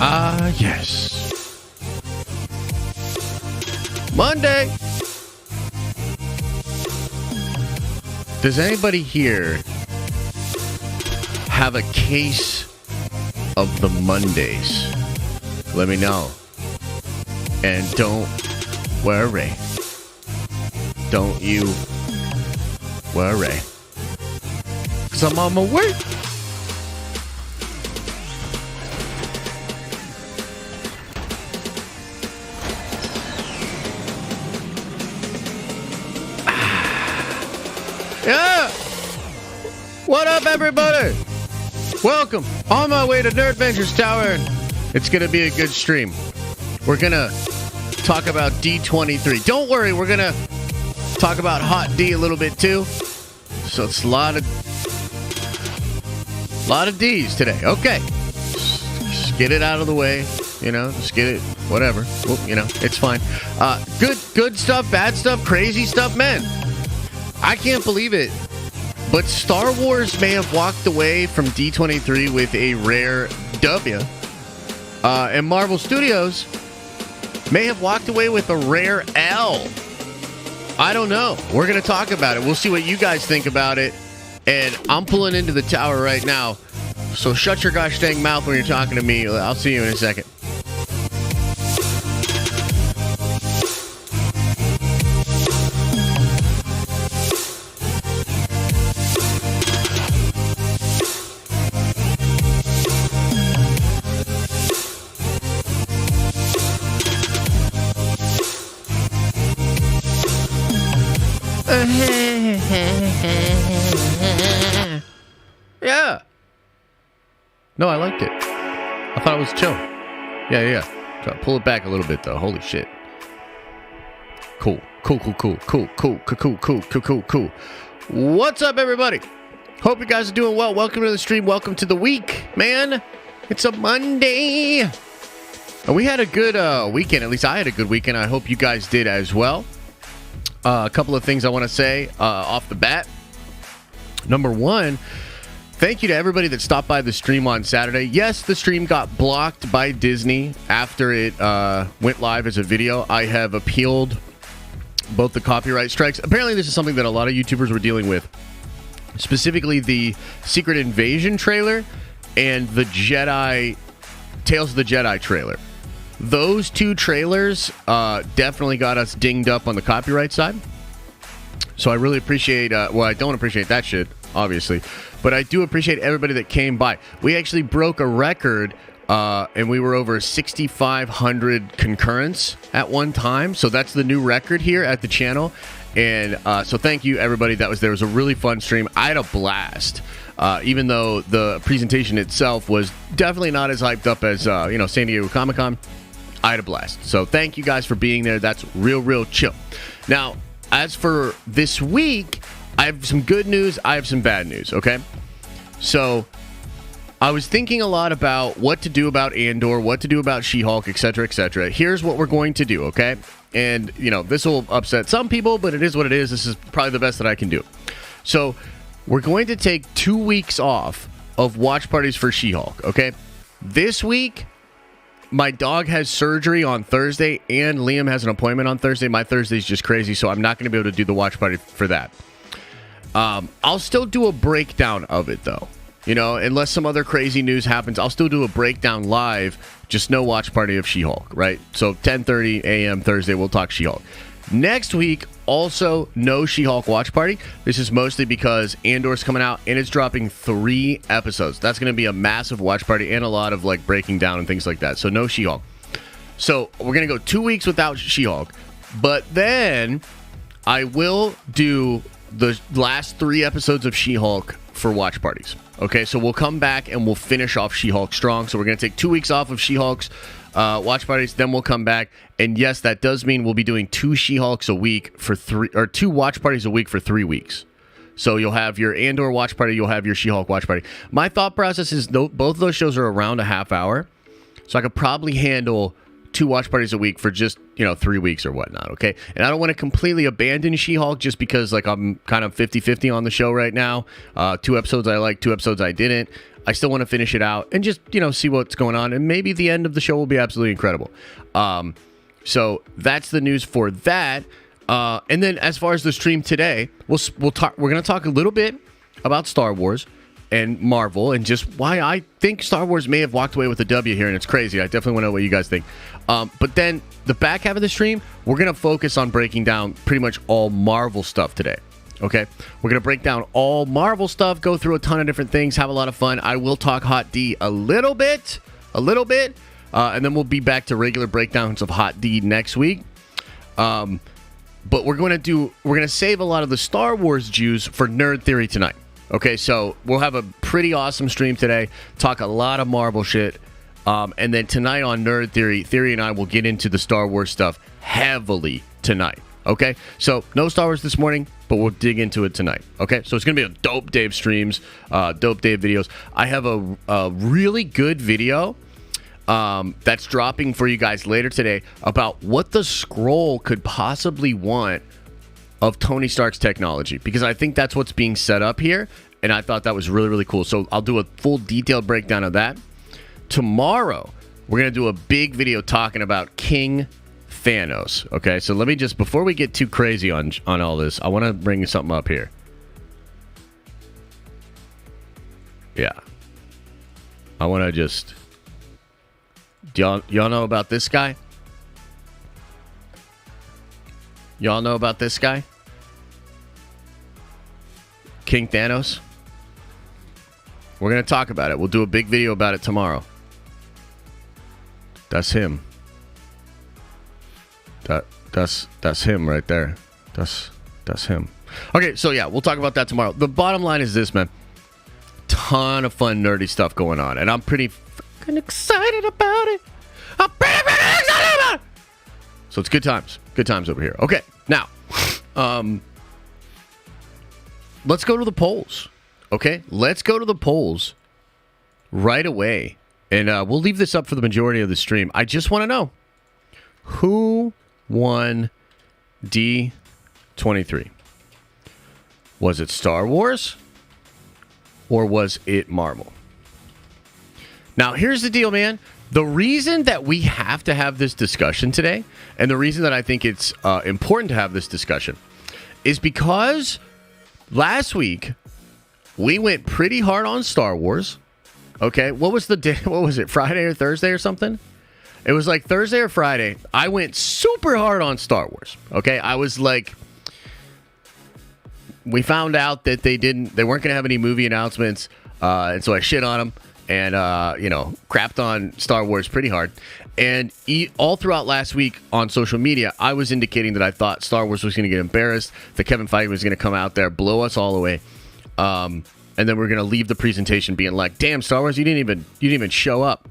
Yes. Monday. Does anybody here have a case of the Mondays? Let me know. And don't worry. Don't you worry. 'Cause I'm on my way. Yeah! What up, everybody? Welcome. On my way to Nerd Ventures Tower. It's going to be a good stream. We're going to talk about D23. Don't worry, we're going to talk about Hot D a little bit, too. So it's a lot of D's today. Okay. Just get it out of the way. You know, just get it, whatever. Well, you know, it's fine. Good stuff, bad stuff, crazy stuff, man. I can't believe it, but Star Wars may have walked away from D23 with a rare W, and Marvel Studios may have walked away with a rare L. I don't know. We're going to talk about it. We'll see what you guys think about it, and I'm pulling into the tower right now, so shut your gosh dang mouth when you're talking to me. I'll see you in a second. Yeah. No, I liked it. I thought it was chill. Yeah. Try to pull it back a little bit, though. Holy shit. Cool. What's up, everybody? Hope you guys are doing well. Welcome to the stream. Welcome to the week, man. It's a Monday. And we had a good weekend. At least I had a good weekend. I hope you guys did as well. A couple of things I want to say off the bat. Number one, thank you to everybody that stopped by the stream on Saturday. Yes, the stream got blocked by Disney after it went live as a video. I have appealed both the copyright strikes. Apparently, this is something that a lot of YouTubers were dealing with. Specifically, the Secret Invasion trailer and the Tales of the Jedi trailer. Those two trailers definitely got us dinged up on the copyright side. So I really appreciate, well, I don't appreciate that shit, obviously, but I do appreciate everybody that came by. We actually broke a record, and we were over 6,500 concurrents at one time. So that's the new record here at the channel. And so thank you, everybody that was there. It was a really fun stream. I had a blast. Even though the presentation itself was definitely not as hyped up as, San Diego Comic-Con, I had a blast. So thank you guys for being there. That's real chill. Now, as for this week, I have some good news. I have some bad news, okay? So I was thinking a lot about what to do about Andor, what to do about She-Hulk, etc., etc. Here's what we're going to do, okay? And, this will upset some people, but it is what it is. This is probably the best that I can do. So we're going to take 2 weeks off of watch parties for She-Hulk, okay? This week, my dog has surgery on Thursday, and Liam has an appointment on Thursday. My Thursday's just crazy, so I'm not going to be able to do the watch party for that. I'll still do a breakdown of it, though. Unless some other crazy news happens, I'll still do a breakdown live, just no watch party of She-Hulk, right? So 10:30 a.m. Thursday, we'll talk She-Hulk. Next week, also no She-Hulk watch party. This is mostly because Andor's coming out and it's dropping 3 episodes. That's going to be a massive watch party and a lot of breaking down and things like that. So no She-Hulk. So we're going to go 2 weeks without She-Hulk. But then I will do the last 3 episodes of She-Hulk for watch parties. Okay, so we'll come back and we'll finish off She-Hulk strong. So we're going to take 2 weeks off of She-Hulk's watch parties, then we'll come back. And yes, that does mean we'll be doing 2 She-Hulks a week for 2 watch parties a week for 3 weeks. So you'll have your Andor watch party, you'll have your She-Hulk watch party. My thought process is both of those shows are around a half hour. So I could probably handle 2 watch parties a week for just, 3 weeks or whatnot, okay? And I don't want to completely abandon She-Hulk just because, I'm kind of 50-50 on the show right now. 2 episodes I liked, 2 episodes I didn't. I still want to finish it out and just, see what's going on. And maybe the end of the show will be absolutely incredible. So that's the news for that. And then as far as the stream today, we're going to talk a little bit about Star Wars and Marvel and just why I think Star Wars may have walked away with a W here, and it's crazy. I definitely want to know what you guys think. But then the back half of the stream, we're going to focus on breaking down pretty much all Marvel stuff today. Okay? We're going to break down all Marvel stuff, go through a ton of different things, have a lot of fun. I will talk Hot D a little bit, and then we'll be back to regular breakdowns of Hot D next week. But we're going to save a lot of the Star Wars juice for Nerd Theory tonight. Okay, so we'll have a pretty awesome stream today, talk a lot of Marvel shit, and then tonight on Nerd Theory, Theory and I will get into the Star Wars stuff heavily tonight. Okay, so no Star Wars this morning, but we'll dig into it tonight. Okay, so it's going to be a dope Dave streams, dope Dave videos. I have a really good video that's dropping for you guys later today about what the Skrull could possibly want of Tony Stark's technology, because I think that's what's being set up here, and I thought that was really, really cool. So I'll do a full detailed breakdown of that. Tomorrow, we're going to do a big video talking about King Thanos. Okay, so let me just, before we get too crazy on all this, I want to bring something up here. Yeah. I want to just... Y'all know about this guy? Y'all know about this guy? King Thanos? We're going to talk about it. We'll do a big video about it tomorrow. That's him. That's him right there. That's him. Okay, so yeah, we'll talk about that tomorrow. The bottom line is this, man. Ton of fun, nerdy stuff going on, and I'm pretty fucking excited about it. I'm pretty excited about it. So it's good times. Good times over here. Okay, now, let's go to the polls. Okay, let's go to the polls right away, and we'll leave this up for the majority of the stream. I just want to know who won D23. Was it Star Wars or was it Marvel? Now, here's the deal, man. The reason that we have to have this discussion today, and the reason that I think it's important to have this discussion, is because last week we went pretty hard on Star Wars. Okay, what was the day? What was it? Friday or Thursday or something? It was like Thursday or Friday. I went super hard on Star Wars. Okay, I was like, we found out that they weren't going to have any movie announcements, and so I shit on them and crapped on Star Wars pretty hard. And all throughout last week on social media, I was indicating that I thought Star Wars was going to get embarrassed, that Kevin Feige was going to come out there, blow us all away, and then we're going to leave the presentation being like, "Damn, Star Wars, you didn't even show up."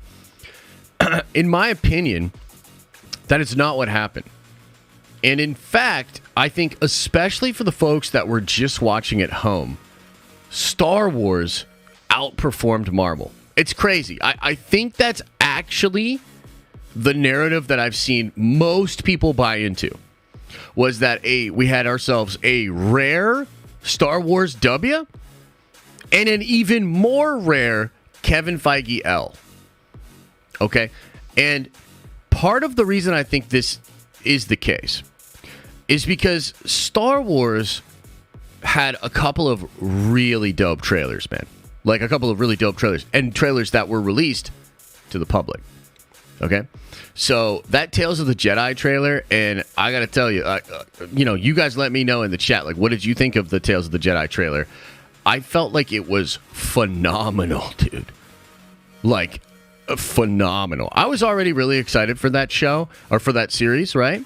In my opinion, that is not what happened. And in fact, I think especially for the folks that were just watching at home, Star Wars outperformed Marvel. It's crazy. I think that's actually the narrative that I've seen most people buy into, was that we had ourselves a rare Star Wars W and an even more rare Kevin Feige L. Okay? And part of the reason I think this is the case is because Star Wars had a couple of really dope trailers, man. Like a couple of really dope trailers, and trailers that were released to the public. Okay? So that Tales of the Jedi trailer, and I got to tell you, you guys let me know in the chat, like, what did you think of the Tales of the Jedi trailer? I felt like it was phenomenal, dude. Like, phenomenal. I was already really excited for that show, or for that series, right?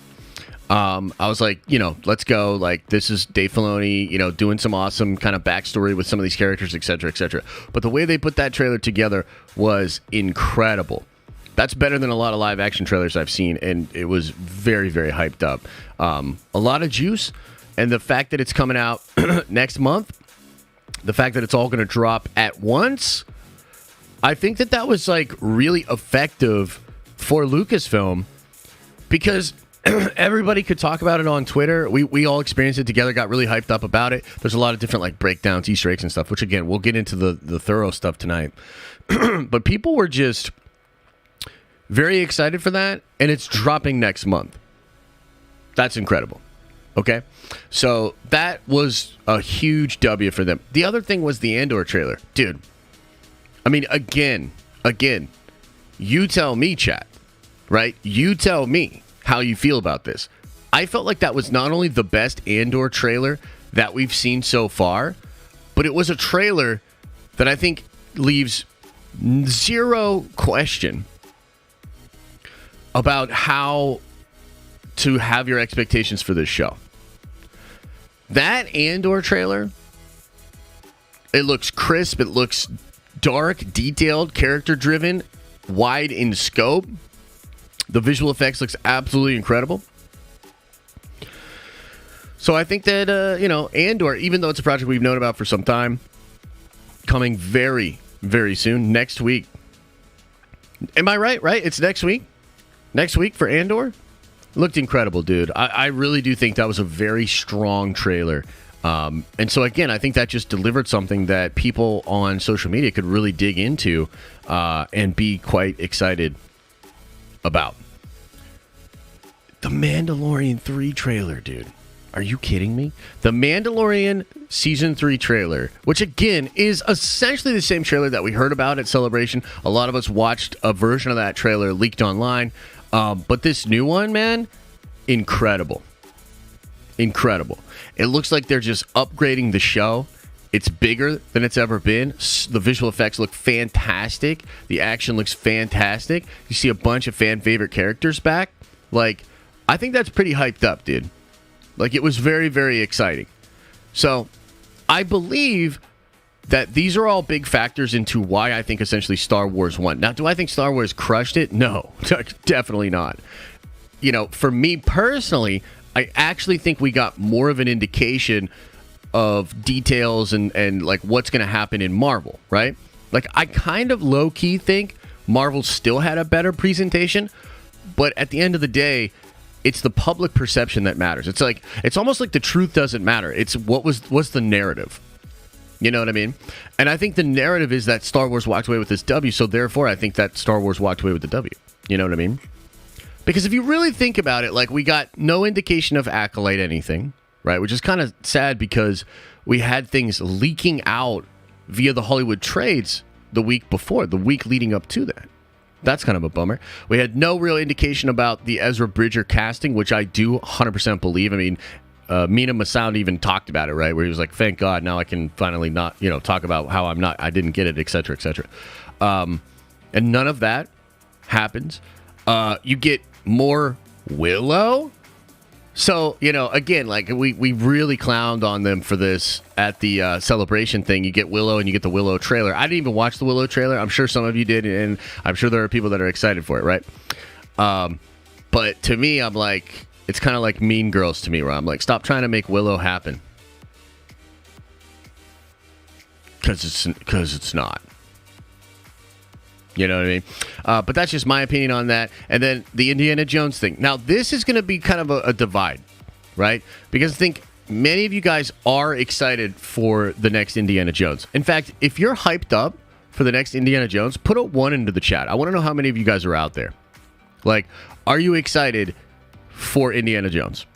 I was like, let's go. Like, this is Dave Filoni, doing some awesome kind of backstory with some of these characters, et cetera, et cetera. But the way they put that trailer together was incredible. That's better than a lot of live action trailers I've seen, and it was very, very hyped up. A lot of juice, and the fact that it's coming out next month, the fact that it's all going to drop at once, I think that was like really effective for Lucasfilm, because everybody could talk about it on Twitter. We all experienced it together, got really hyped up about it. There's a lot of different like breakdowns, Easter eggs and stuff, which again, we'll get into the thorough stuff tonight. But people were just very excited for that, and it's dropping next month. That's incredible. Okay? So that was a huge W for them. The other thing was the Andor trailer. Dude, I mean, again, you tell me, chat, right? You tell me how you feel about this. I felt like that was not only the best Andor trailer that we've seen so far, but it was a trailer that I think leaves zero question about how to have your expectations for this show. That Andor trailer, it looks crisp, it looks dark, detailed, character-driven, wide in scope. The visual effects looks absolutely incredible. So I think that, Andor, even though it's a project we've known about for some time, coming very, very soon, next week. Am I right? It's next week? Next week for Andor? Looked incredible, dude. I really do think that was a very strong trailer. And so, again, I think that just delivered something that people on social media could really dig into and be quite excited about. The Mandalorian 3 trailer, dude. Are you kidding me? The Mandalorian Season 3 trailer, which again is essentially the same trailer that we heard about at Celebration. A lot of us watched a version of that trailer leaked online. But this new one, man, incredible. Incredible. It looks like they're just upgrading the show. It's bigger than it's ever been. The visual effects look fantastic. The action looks fantastic. You see a bunch of fan favorite characters back. Like, I think that's pretty hyped up, dude. Like, it was very, very exciting. So, I believe that these are all big factors into why I think essentially Star Wars won. Now, do I think Star Wars crushed it? No, definitely not. You know, for me personally, I actually think we got more of an indication of details and like what's going to happen in Marvel, right? Like, I kind of low-key think Marvel still had a better presentation, but at the end of the day, it's the public perception that matters. It's almost like the truth doesn't matter. It's what's the narrative. You know what I mean? And I think the narrative is that Star Wars walked away with this W, so therefore I think that Star Wars walked away with the W. You know what I mean? Because if you really think about it, like, we got no indication of Acolyte anything, right? Which is kind of sad because we had things leaking out via the Hollywood trades the week before, the week leading up to that. That's kind of a bummer. We had no real indication about the Ezra Bridger casting, which I do 100% believe. I mean, Mina Massoud even talked about it, right? Where he was like, thank God, now I can finally not, talk about how I didn't get it, et cetera, et cetera. And none of that happens. You get more Willow. So, again, like, we really clowned on them for this at the Celebration thing. You get Willow and you get the Willow trailer. I didn't even watch the Willow trailer. I'm sure some of you did, and I'm sure there are people that are excited for it, right? But to me, I'm like, it's kind of like Mean Girls to me, where I'm like, stop trying to make Willow happen. Because it's not. You know what I mean? But that's just my opinion on that. And then the Indiana Jones thing. Now, this is going to be kind of a divide, right? Because I think many of you guys are excited for the next Indiana Jones. In fact, if you're hyped up for the next Indiana Jones, put a 1 into the chat. I want to know how many of you guys are out there. Like, are you excited for Indiana Jones?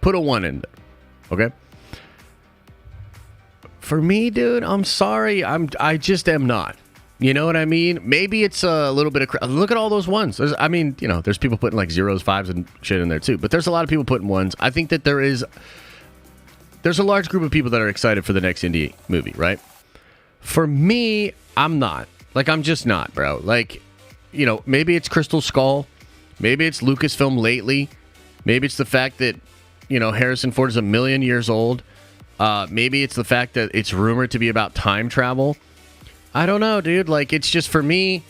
Put a 1 in there. Okay? For me, dude, I'm sorry. I just am not. You know what I mean? Maybe it's a little bit of... Look at all those ones. There's people putting like 0s, 5s, and shit in there too. But there's a lot of people putting 1s. I think that there's a large group of people that are excited for the next indie movie, right? For me, I'm not. Like, I'm just not, bro. Like, maybe it's Crystal Skull. Maybe it's Lucasfilm lately. Maybe it's the fact that, Harrison Ford is 1 million years old. Maybe it's the fact that it's rumored to be about time travel. I don't know, dude. Like, it's just, for me,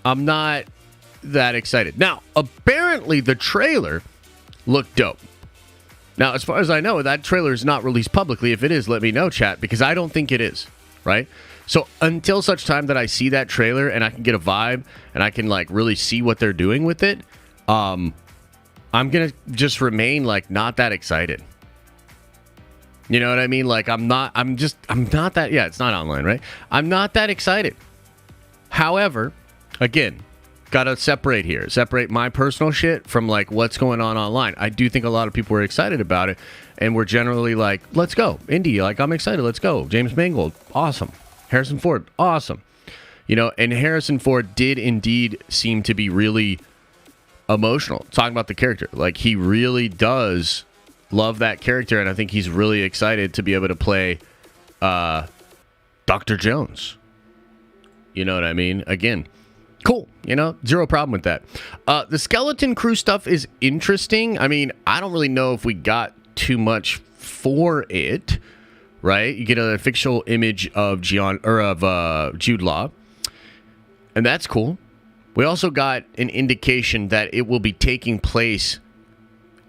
I'm not that excited. Now, apparently the trailer looked dope. Now, as far as I know, that trailer is not released publicly. If it is, let me know, chat, because I don't think it is, right? So until such time that I see that trailer and I can get a vibe and I can, like, really see what they're doing with it, I'm going to just remain like not that excited. You know what I mean? Like I'm not that, yeah, it's not online, right? I'm not that excited. However, again, got to separate my personal shit from like what's going on online. I do think a lot of people were excited about it, and we're generally like, let's go. Indy, like I'm excited, let's go. James Mangold, awesome. Harrison Ford, awesome. You know, and Harrison Ford did indeed seem to be really emotional talking about the character. Like he really does love that character, and I think he's really excited to be able to play Dr. Jones. You know what I mean? Again, cool. You know, zero problem with that. The Skeleton Crew stuff is interesting. I mean, I don't really know if we got too much for it, right? You get a fictional image of Jude Law, and that's cool. We also got an indication that it will be taking place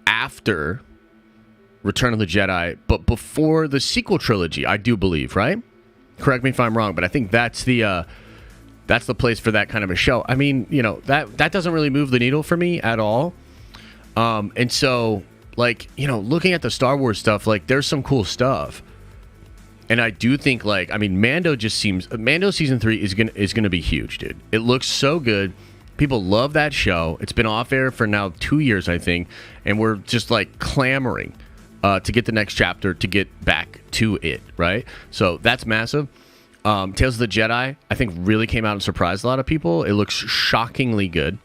after Return of the Jedi, but before the sequel trilogy, I do believe, right? Correct me if I'm wrong, but I think that's the place for that kind of a show. I mean, you know, that doesn't really move the needle for me at all. And so, like, you know, looking at the Star Wars stuff, like, there's some cool stuff. And I do think, like, I mean, Mando season 3 is gonna be huge, dude. It looks so good. People love that show. It's been off air for now 2 years, I think, and we're just like clamoring to get the next chapter, to get back to it, right? So that's massive. Tales of the Jedi, I think, really came out and surprised a lot of people. It looks shockingly good,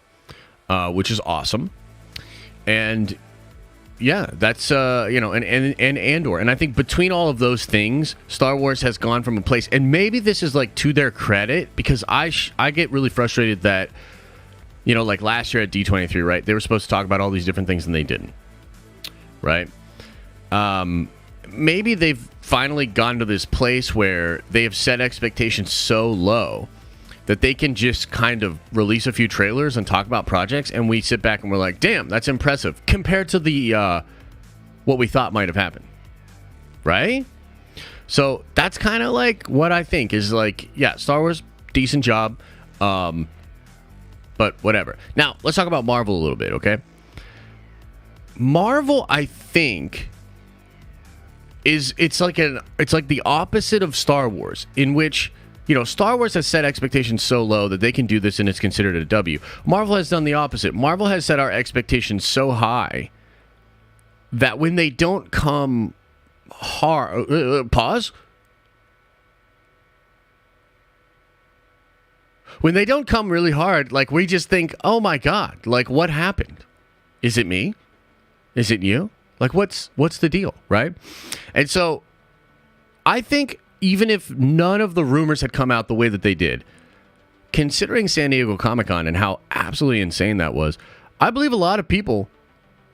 which is awesome. And yeah, that's you know, and Andor, and I think between all of those things, Star Wars has gone from a place, and maybe this is like to their credit, because I get really frustrated that, you know, like last year at D23, right? They were supposed to talk about all these different things and they didn't, right? Maybe they've finally gotten to this place where they have set expectations so low that they can just kind of release a few trailers and talk about projects, and we sit back and we're like, damn, that's impressive compared to the what we thought might have happened, right? So that's kind of like what I think is like, yeah, Star Wars, decent job, but whatever. Now let's talk about Marvel a little bit, okay? Marvel, I think, it's like the opposite of Star Wars, in which, you know, Star Wars has set expectations so low that they can do this and it's considered a W. Marvel has done the opposite. Marvel has set our expectations so high that when they don't come hard, pause. When they don't come really hard, like, we just think, oh my God, like, what happened? Is it me? Is it you? Like, what's the deal, right? And so I think even if none of the rumors had come out the way that they did, considering San Diego Comic-Con and how absolutely insane that was, I believe a lot of people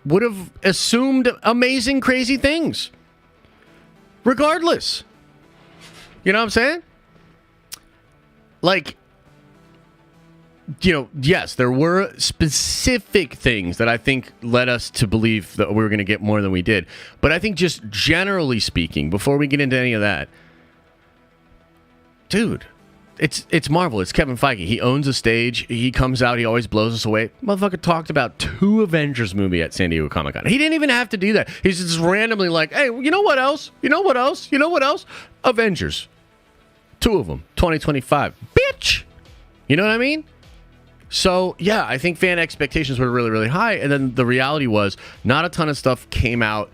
would have assumed amazing, crazy things. Regardless. You know what I'm saying? Like, you know, yes, there were specific things that I think led us to believe that we were going to get more than we did. But I think just generally speaking, before we get into any of that, dude, it's Marvel. It's Kevin Feige. He owns a stage. He comes out. He always blows us away. Motherfucker talked about 2 Avengers movie at San Diego Comic-Con. He didn't even have to do that. He's just randomly like, hey, you know what else? You know what else? You know what else? Avengers. 2 of them. 2025. Bitch! You know what I mean? So, yeah, I think fan expectations were really, really high. And then the reality was not a ton of stuff came out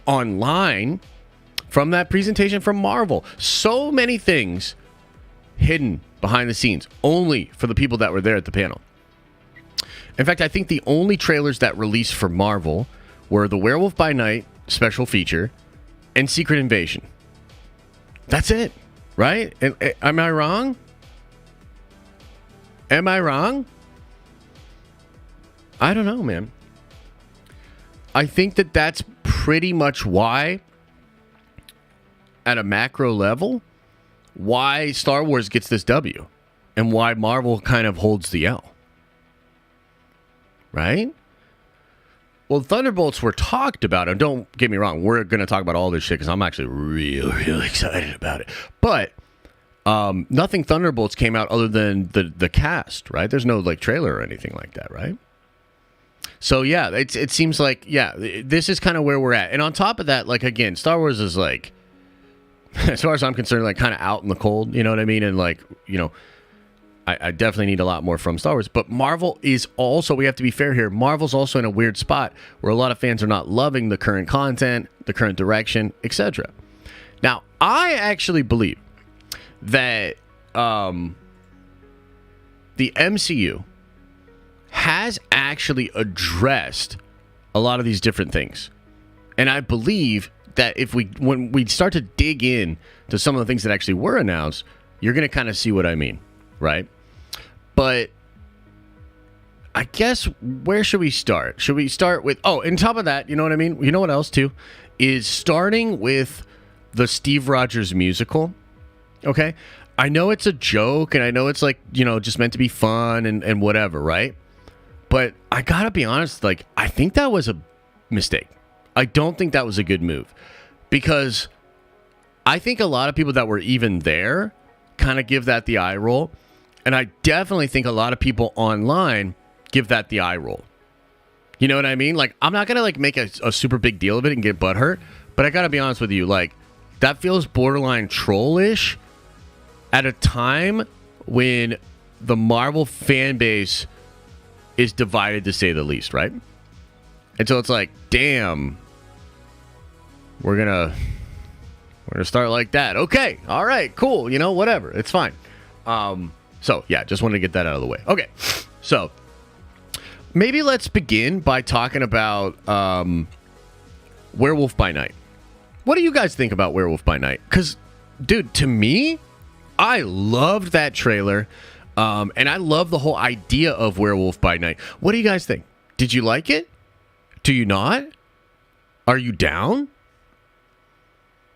online from that presentation from Marvel. So many things hidden behind the scenes, only for the people that were there at the panel. In fact, I think the only trailers that released for Marvel were the Werewolf by Night special feature and Secret Invasion. That's it, right? Am I wrong? Am I wrong? I don't know, man. I think that that's pretty much why, at a macro level, why Star Wars gets this W and why Marvel kind of holds the L. Right? Well, Thunderbolts were talked about, and don't get me wrong, we're going to talk about all this shit because I'm actually really excited about it. But nothing Thunderbolts came out other than the cast, right? There's no like trailer or anything like that, right? So yeah, it seems like, yeah, this is kind of where we're at. And on top of that, like, again, Star Wars is like, as far as I'm concerned, like kind of out in the cold, you know what I mean? And like, you know, I definitely need a lot more from Star Wars. But Marvel is also, we have to be fair here, Marvel's also in a weird spot where a lot of fans are not loving the current content, the current direction, etc. Now, I actually believe that the MCU has actually addressed a lot of these different things. And I believe that when we start to dig in to some of the things that actually were announced, you're going to kind of see what I mean, right? But I guess, where should we start? Should we start with, on top of that, you know what I mean? You know what else, too? Is starting with the Steve Rogers musical, okay? I know it's a joke, and I know it's like, you know, just meant to be fun and whatever, right? But I gotta be honest, like, I think that was a mistake. I don't think that was a good move. Because I think a lot of people that were even there kind of give that the eye roll. And I definitely think a lot of people online give that the eye roll. You know what I mean? Like, I'm not going to like make a super big deal of it and get butthurt. But I got to be honest with you. Like, that feels borderline trollish at a time when the Marvel fan base is divided, to say the least, right? And so it's like, damn, we're gonna start like that. Okay, all right, cool. You know, whatever, it's fine. So yeah, just wanted to get that out of the way. Okay, so maybe let's begin by talking about Werewolf by Night. What do you guys think about Werewolf by Night? Because, dude, to me, I loved that trailer. And I love the whole idea of Werewolf by Night. What do you guys think? Did you like it? Do you not? Are you down?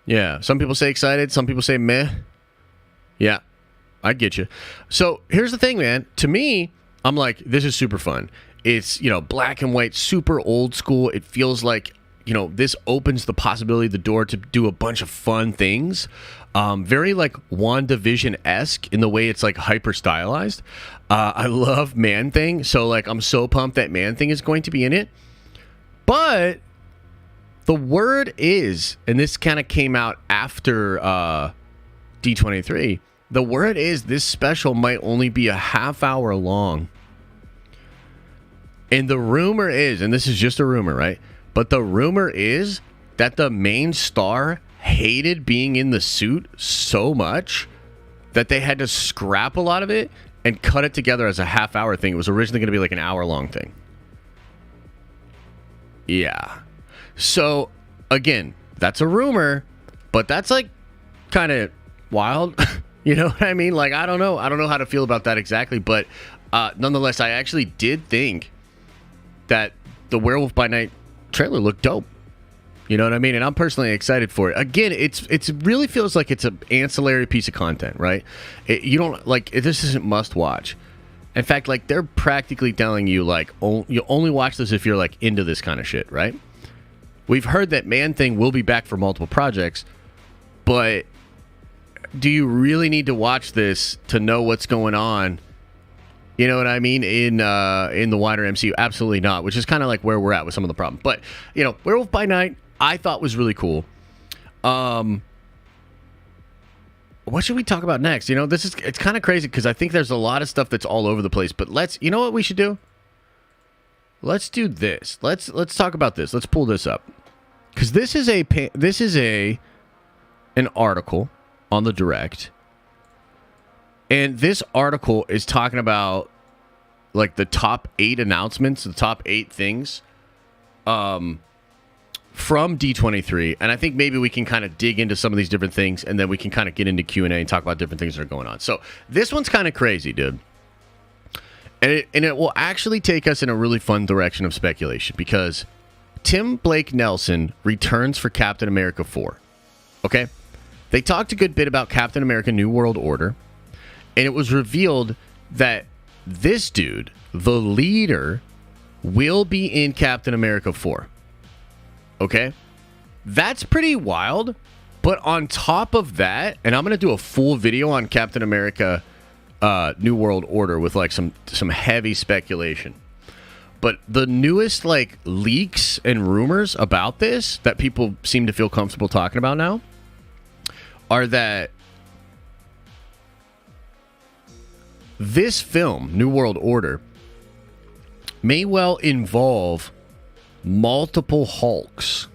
Yeah, some people say excited. Some people say meh. Yeah, I get you. So here's the thing, man. To me, I'm like, this is super fun. It's, you know, black and white, super old school. It feels like, you know, this opens the possibility, the door to do a bunch of fun things. Very like WandaVision-esque in the way it's like hyper stylized. I love Man-Thing, so like I'm so pumped that Man-Thing is going to be in it. But the word is, and this kind of came out after D23, the word is this special might only be a half hour long. And the rumor is, and this is just a rumor, right? But the rumor is that the main star hated being in the suit so much that they had to scrap a lot of it and cut it together as a half hour thing. It was originally going to be like an hour long thing. Yeah. So, again, that's a rumor, but that's like kind of wild. You know what I mean? Like, I don't know. I don't know how to feel about that exactly, but nonetheless, I actually did think that the Werewolf by Night trailer looked dope. You know what I mean? And I'm personally excited for it. Again, it really feels like it's an ancillary piece of content, right? You don't like this isn't must watch. In fact, like they're practically telling you like you only watch this if you're like into this kind of shit, right? We've heard that Man-Thing will be back for multiple projects, but do you really need to watch this to know what's going on? You know what I mean? In the wider MCU? Absolutely not, which is kind of like where we're at with some of the problems. But, you know, Werewolf by Night, I thought was really cool. What should we talk about next? You know, it's kind of crazy because I think there's a lot of stuff that's all over the place. But you know what we should do? Let's do this. Let's talk about this. Let's pull this up. Because this is an article on the Direct. And this article is talking about like the top 8 announcements, the top 8 things from D23. And I think maybe we can kind of dig into some of these different things and then we can kind of get into Q&A and talk about different things that are going on. So this one's kind of crazy, dude. And it will actually take us in a really fun direction of speculation because Tim Blake Nelson returns for Captain America 4. Okay? They talked a good bit about Captain America New World Order. And it was revealed that this dude, the leader, will be in Captain America 4. Okay? That's pretty wild. But on top of that, and I'm going to do a full video on Captain America New World Order with like some heavy speculation. but the newest like leaks and rumors about this that people seem to feel comfortable talking about now are that this film, New World Order, may well involve multiple Hulks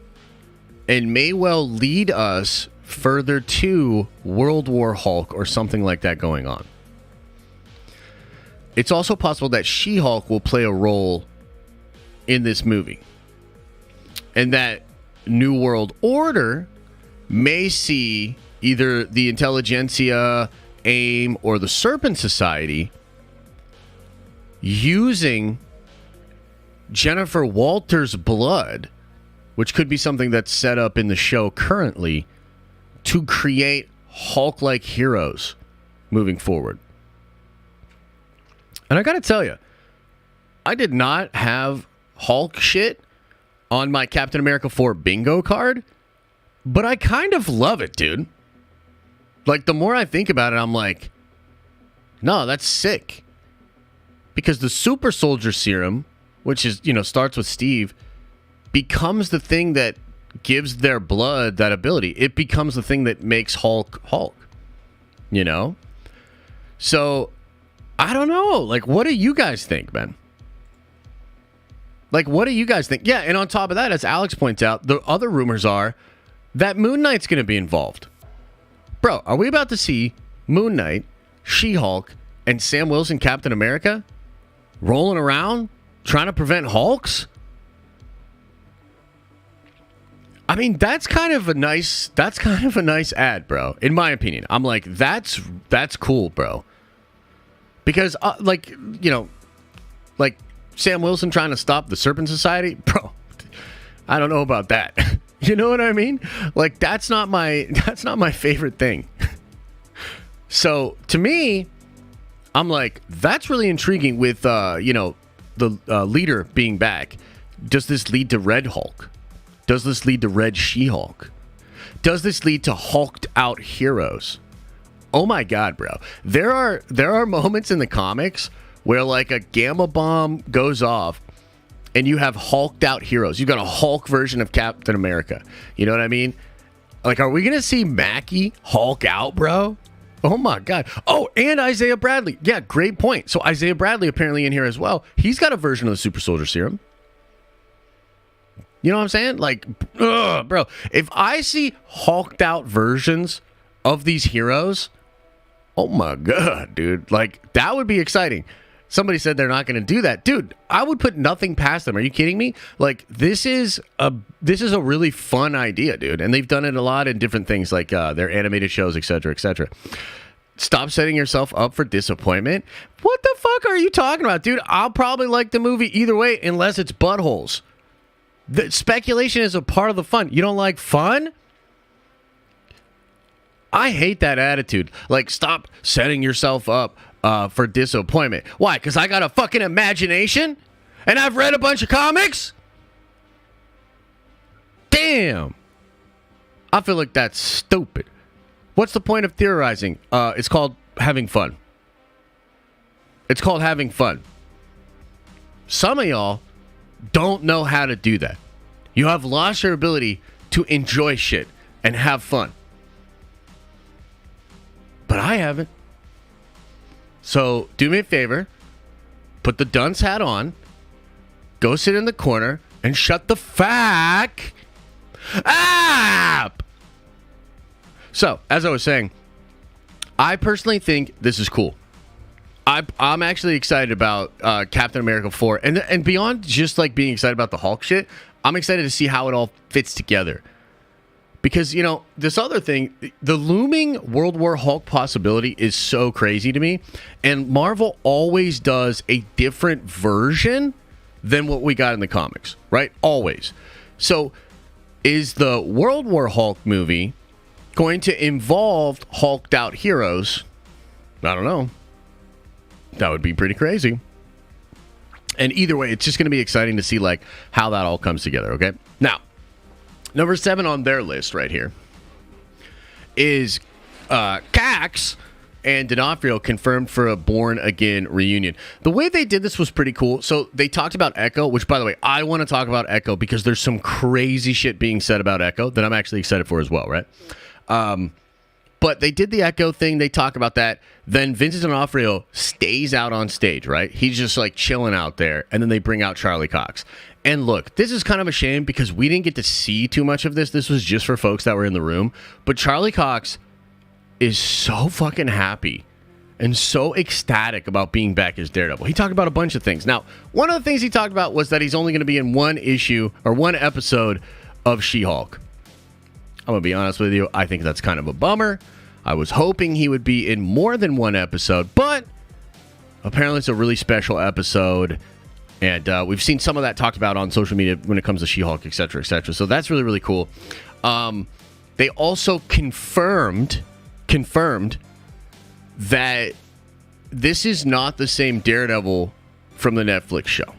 and may well lead us further to World War Hulk or something like that going on. It's also possible that She-Hulk will play a role in this movie, and that New World Order may see either the Intelligentsia, AIM, or the Serpent Society using Jennifer Walters' blood, which could be something that's set up in the show currently, to create Hulk-like heroes moving forward. And I gotta tell you, I did not have Hulk shit on my Captain America 4 bingo card, but I kind of love it, dude. Like, the more I think about it, I'm like, no, that's sick. Because the super soldier serum, which is, starts with Steve, becomes the thing that gives their blood that ability. It becomes the thing that makes Hulk Hulk. So, I don't know. Like, what do you guys think, man? Like, what do you guys think? Yeah, and on top of that, as Alex points out, the other rumors are that Moon Knight's going to be involved. Bro, are we about to see Moon Knight, She-Hulk, and Sam Wilson Captain America rolling around trying to prevent Hulks? I mean, that's kind of a nice ad, bro. In my opinion, I'm like, that's cool, bro. Because, like Sam Wilson trying to stop the Serpent Society, bro. I don't know about that. You know what I mean? Like, that's not my favorite thing. So to me, I'm like, that's really intriguing. With the leader being back. Does this lead to Red Hulk? Does this lead to Red She-Hulk? Does this lead to hulked out heroes? Oh my God, bro. There are moments in the comics where like a gamma bomb goes off and you have hulked out heroes. You've got a Hulk version of Captain America. You know what I mean? Like, are we going to see Mackie Hulk out, bro? Oh my God. Oh, and Isaiah Bradley. Yeah, great point. So Isaiah Bradley apparently in here as well. He's got a version of the super soldier serum. You know what I'm saying? Like, bro, if I see hulked out versions of these heroes, oh my God, dude. Like, that would be exciting. Somebody said they're not going to do that. Dude, I would put nothing past them. Are you kidding me? Like, this is a really fun idea, dude. And they've done it a lot in different things, like their animated shows, et cetera, et cetera. Stop setting yourself up for disappointment. What the fuck are you talking about, dude? I'll probably like the movie either way, unless it's buttholes. The speculation is a part of the fun. You don't like fun? I hate that attitude. Like, stop setting yourself up for disappointment. Why? Because I got a fucking imagination and I've read a bunch of comics? Damn. I feel like that's stupid. What's the point of theorizing? It's called having fun. It's called having fun. Some of y'all don't know how to do that. You have lost your ability to enjoy shit and have fun. But I haven't. So do me a favor. Put the dunce hat on. Go sit in the corner and shut the fuck up. So, as I was saying, I personally think this is cool. I'm actually excited about Captain America 4. And beyond just like being excited about the Hulk shit, I'm excited to see how it all fits together. Because, this other thing, the looming World War Hulk possibility is so crazy to me. And Marvel always does a different version than what we got in the comics, right? Always. So, is the World War Hulk movie going to involve hulked out heroes? I don't know. That would be pretty crazy. And either way, it's just going to be exciting to see like how that all comes together, okay? Now, number 7 on their list right here is Cax and D'Onofrio confirmed for a Born Again reunion. The way they did this was pretty cool. So they talked about Echo, which, by the way, I want to talk about Echo because there's some crazy shit being said about Echo that I'm actually excited for as well, right? But they did the Echo thing. They talk about that. Then Vincent D'Onofrio stays out on stage, right? He's just like chilling out there. And then they bring out Charlie Cox. And look, this is kind of a shame because we didn't get to see too much of this. This was just for folks that were in the room. But Charlie Cox is so fucking happy and so ecstatic about being back as Daredevil. He talked about a bunch of things. Now, one of the things he talked about was that he's only going to be in one issue or one episode of She-Hulk. I'm going to be honest with you. I think that's kind of a bummer. I was hoping he would be in more than one episode, but apparently it's a really special episode. And we've seen some of that talked about on social media when it comes to She-Hulk, et cetera, et cetera. So that's really, really cool. They also confirmed that this is not the same Daredevil from the Netflix show.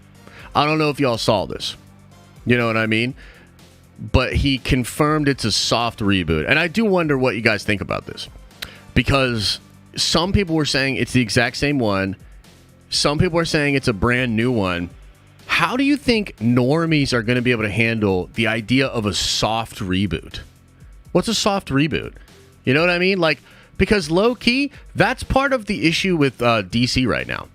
I don't know if y'all saw this. You know what I mean? But he confirmed it's a soft reboot. And I do wonder what you guys think about this. Because some people were saying it's the exact same one. Some people are saying it's a brand new one. How do you think normies are going to be able to handle the idea of a soft reboot? What's a soft reboot? You know what I mean? Like, because low-key, that's part of the issue with DC right now.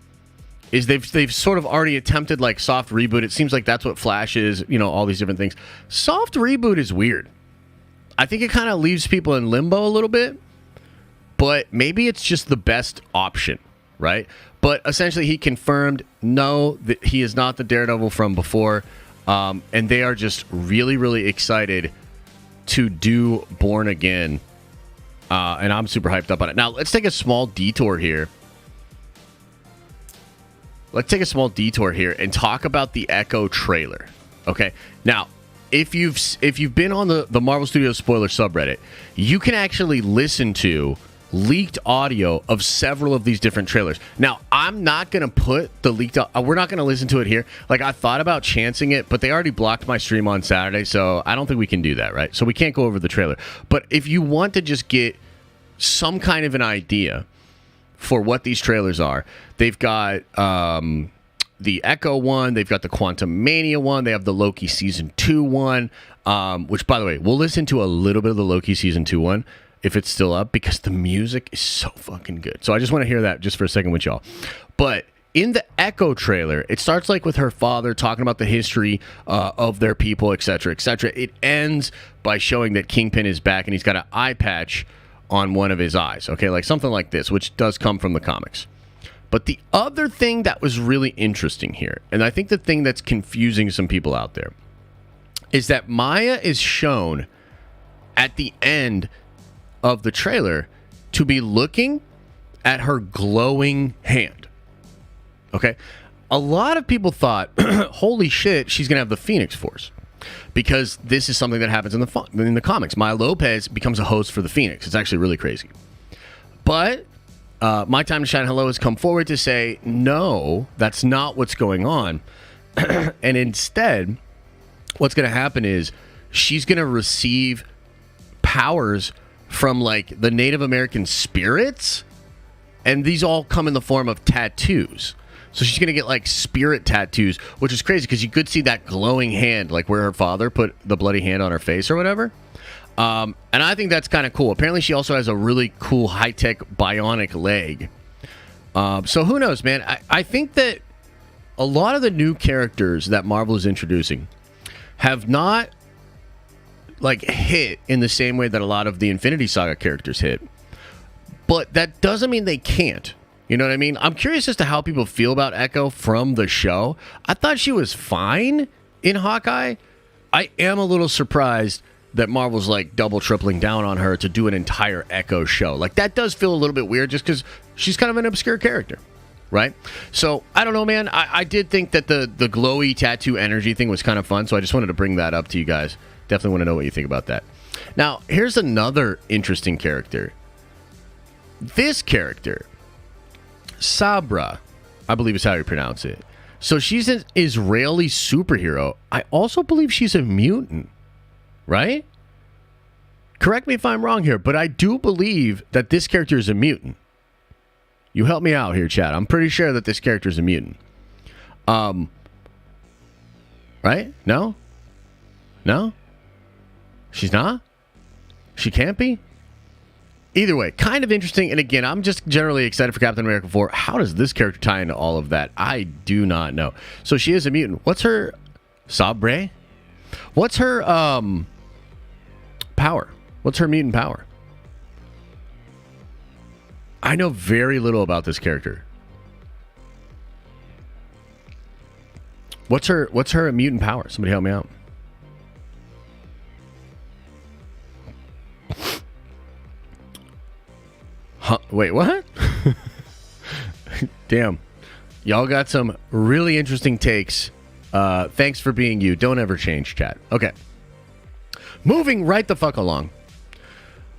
Is they've sort of already attempted like soft reboot. It seems like that's what Flash is, you know, all these different things. Soft reboot is weird. I think it kind of leaves people in limbo a little bit, but maybe it's just the best option, right? But essentially he confirmed, no, that he is not the Daredevil from before, and they are just really, really excited to do Born Again, and I'm super hyped up on it. Now, let's take a small detour here. Let's take a small detour here and talk about the Echo trailer. Okay. Now, if you've been on the Marvel Studios spoiler subreddit, you can actually listen to leaked audio of several of these different trailers. Now, I'm not going to put the leaked we're not going to listen to it here. Like, I thought about chancing it, but they already blocked my stream on Saturday, so I don't think we can do that, right? So we can't go over the trailer. But if you want to just get some kind of an idea for what these trailers are, they've got the Echo one, they've got the Quantum Mania one, they have the Loki Season 2 one, which, by the way, we'll listen to a little bit of the Loki Season 2 one if it's still up, because the music is so fucking good. So I just want to hear that just for a second with y'all. But in the Echo trailer, it starts like with her father talking about the history of their people, etc., etc. It ends by showing that Kingpin is back and he's got an eye patch on one of his eyes, okay, like something like this, which does come from the comics. But the other thing that was really interesting here, and I think the thing that's confusing some people out there, is that Maya is shown at the end of the trailer to be looking at her glowing hand. Okay? A lot of people thought, holy shit, she's going to have the Phoenix Force. Because this is something that happens in the comics. Maya Lopez becomes a host for the Phoenix. It's actually really crazy. But My Time to Shine Hello has come forward to say, no, that's not what's going on. And instead, what's going to happen is she's going to receive powers from like the Native American spirits. And these all come in the form of tattoos. So she's going to get, like, spirit tattoos, which is crazy because you could see that glowing hand, like where her father put the bloody hand on her face or whatever. And I think that's kind of cool. Apparently, she also has a really cool high-tech bionic leg. So who knows, man? I think that a lot of the new characters that Marvel is introducing have not, like, hit in the same way that a lot of the Infinity Saga characters hit. But that doesn't mean they can't. You know what I mean? I'm curious as to how people feel about Echo from the show. I thought she was fine in Hawkeye. I am a little surprised that Marvel's like double tripling down on her to do an entire Echo show. Like, that does feel a little bit weird just because she's kind of an obscure character, right? So, I don't know, man. I did think that the glowy tattoo energy thing was kind of fun, so I just wanted to bring that up to you guys. Definitely want to know what you think about that. Now, here's another interesting character. This character, Sabra, I believe is how you pronounce it. So she's an Israeli superhero. I also believe she's a mutant, right? Correct me if I'm wrong here, but I do believe that this character is a mutant. You help me out here, chat. I'm pretty sure that this character is a mutant. Right? No? No? She's not? She can't be? Either way, kind of interesting. And again, I'm just generally excited for Captain America 4. How does this character tie into all of that? I do not know. So she is a mutant. What's her sabre? What's her power? What's her mutant power? I know very little about this character. What's her mutant power? Somebody help me out. Huh, wait, what? Damn. Y'all got some really interesting takes. Thanks for being you. Don't ever change, chat. Okay. Moving right the fuck along.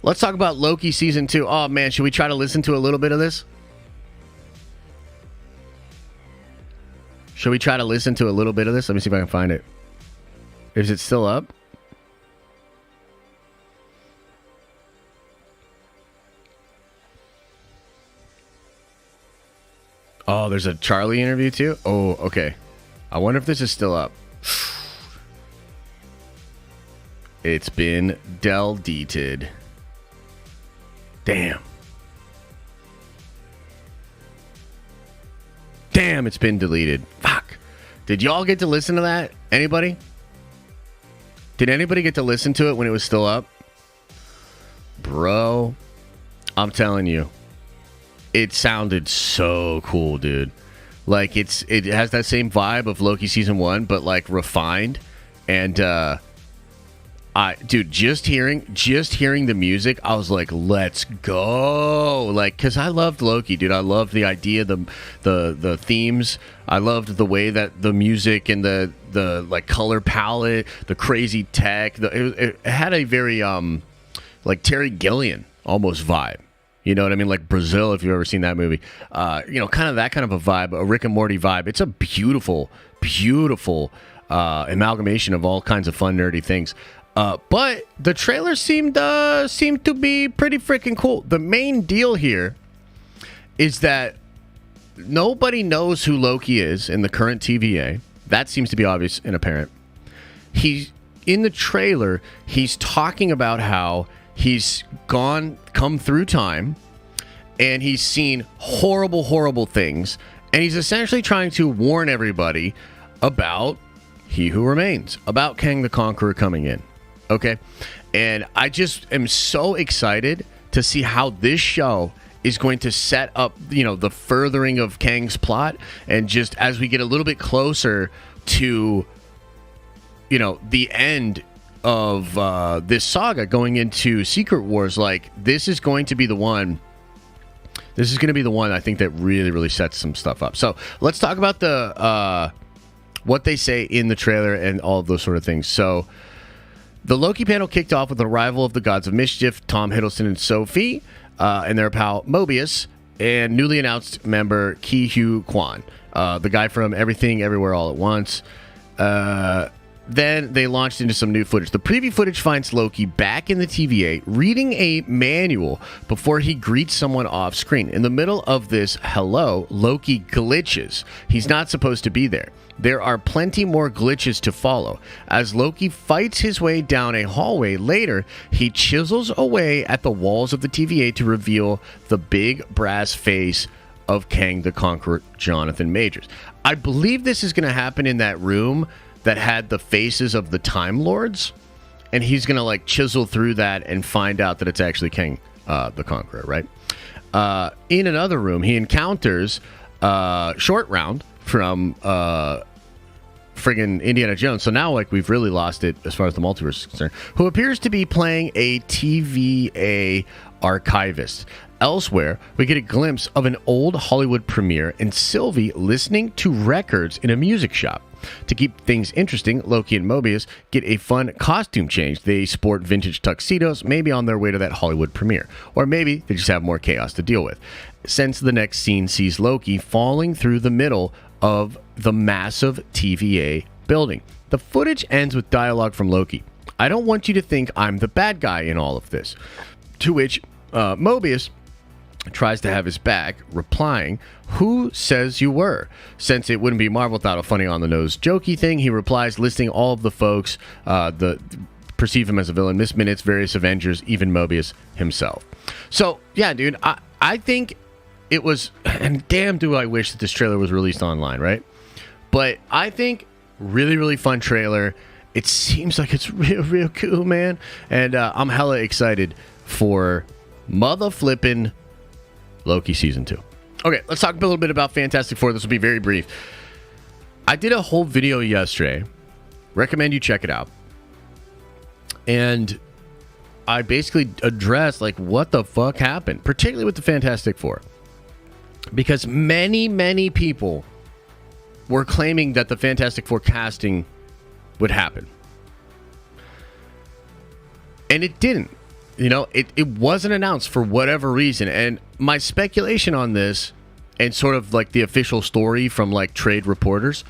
Let's talk about Loki Season 2. Oh, man, should we try to listen to a little bit of this? Should we try to listen to a little bit of this? Let me see if I can find it. Is it still up? Oh, there's a Charlie interview too? Oh, okay. I wonder if this is still up. It's been deleted. Damn. Damn, it's been deleted. Fuck. Did y'all get to listen to that? Anybody? Did anybody get to listen to it when it was still up? Bro, I'm telling you. It sounded so cool, dude. Like it has that same vibe of Loki season 1, but like refined. And dude, just hearing the music, I was like, let's go. Like, cause I loved Loki, dude. I loved the idea, the themes. I loved the way that the music and the like color palette, the crazy tech. It had a very like Terry Gilliam almost vibe. You know what I mean? Like Brazil, if you've ever seen that movie. You know, kind of that kind of a vibe, a Rick and Morty vibe. It's a beautiful, beautiful amalgamation of all kinds of fun, nerdy things. But the trailer seemed to be pretty freaking cool. The main deal here is that nobody knows who Loki is in the current TVA. That seems to be obvious and apparent. He's in the trailer. He's talking about how he's come through time, and he's seen horrible, horrible things, and he's essentially trying to warn everybody about He Who Remains, about Kang the Conqueror coming in. Okay? And I just am so excited to see how this show is going to set up, you know, the furthering of Kang's plot, and just as we get a little bit closer to, you know, the end of this saga going into Secret Wars, like this is going to be the one. This is going to be the one I think that really, really sets some stuff up. So let's talk about the what they say in the trailer and all of those sort of things. So the Loki panel kicked off with the arrival of the Gods of Mischief, Tom Hiddleston and Sophie, and their pal Mobius, and newly announced member Ki-Hugh Kwan, the guy from Everything Everywhere All at Once. Then they launched into some new footage. The preview footage finds Loki back in the TVA reading a manual before he greets someone off screen. In the middle of this hello, Loki glitches. He's not supposed to be there. There are plenty more glitches to follow. As Loki fights his way down a hallway later, he chisels away at the walls of the TVA to reveal the big brass face of Kang the Conqueror, Jonathan Majors. I believe this is going to happen in that room that had the faces of the Time Lords, and he's gonna like chisel through that and find out that it's actually Kang the Conqueror, right? In another room, he encounters Short Round from friggin' Indiana Jones. So now, like, we've really lost it as far as the multiverse is concerned. Who appears to be playing a TVA archivist. Elsewhere, we get a glimpse of an old Hollywood premiere and Sylvie listening to records in a music shop. To keep things interesting, Loki and Mobius get a fun costume change. They sport vintage tuxedos, maybe on their way to that Hollywood premiere. Or maybe they just have more chaos to deal with. Since the next scene sees Loki falling through the middle of the massive TVA building. The footage ends with dialogue from Loki. I don't want you to think I'm the bad guy in all of this. To which Mobius tries to have his back, replying, "Who says you were?" Since it wouldn't be Marvel without a funny on-the-nose jokey thing, he replies, listing all of the folks perceive him as a villain. Miss Minutes, various Avengers, even Mobius himself. So, yeah, dude, I think it was... And damn do I wish that this trailer was released online, right? But I think really, really fun trailer. It seems like it's real, real cool, man. And I'm hella excited for mother flipping Loki Season 2. Okay, let's talk a little bit about Fantastic Four. This will be very brief. I did a whole video yesterday. Recommend you check it out. And I basically addressed, like, what the fuck happened, particularly with the Fantastic Four. Because many, many people were claiming that the Fantastic Four casting would happen. And it didn't. You know, it wasn't announced for whatever reason. And my speculation on this, and sort of like the official story from like trade reporters,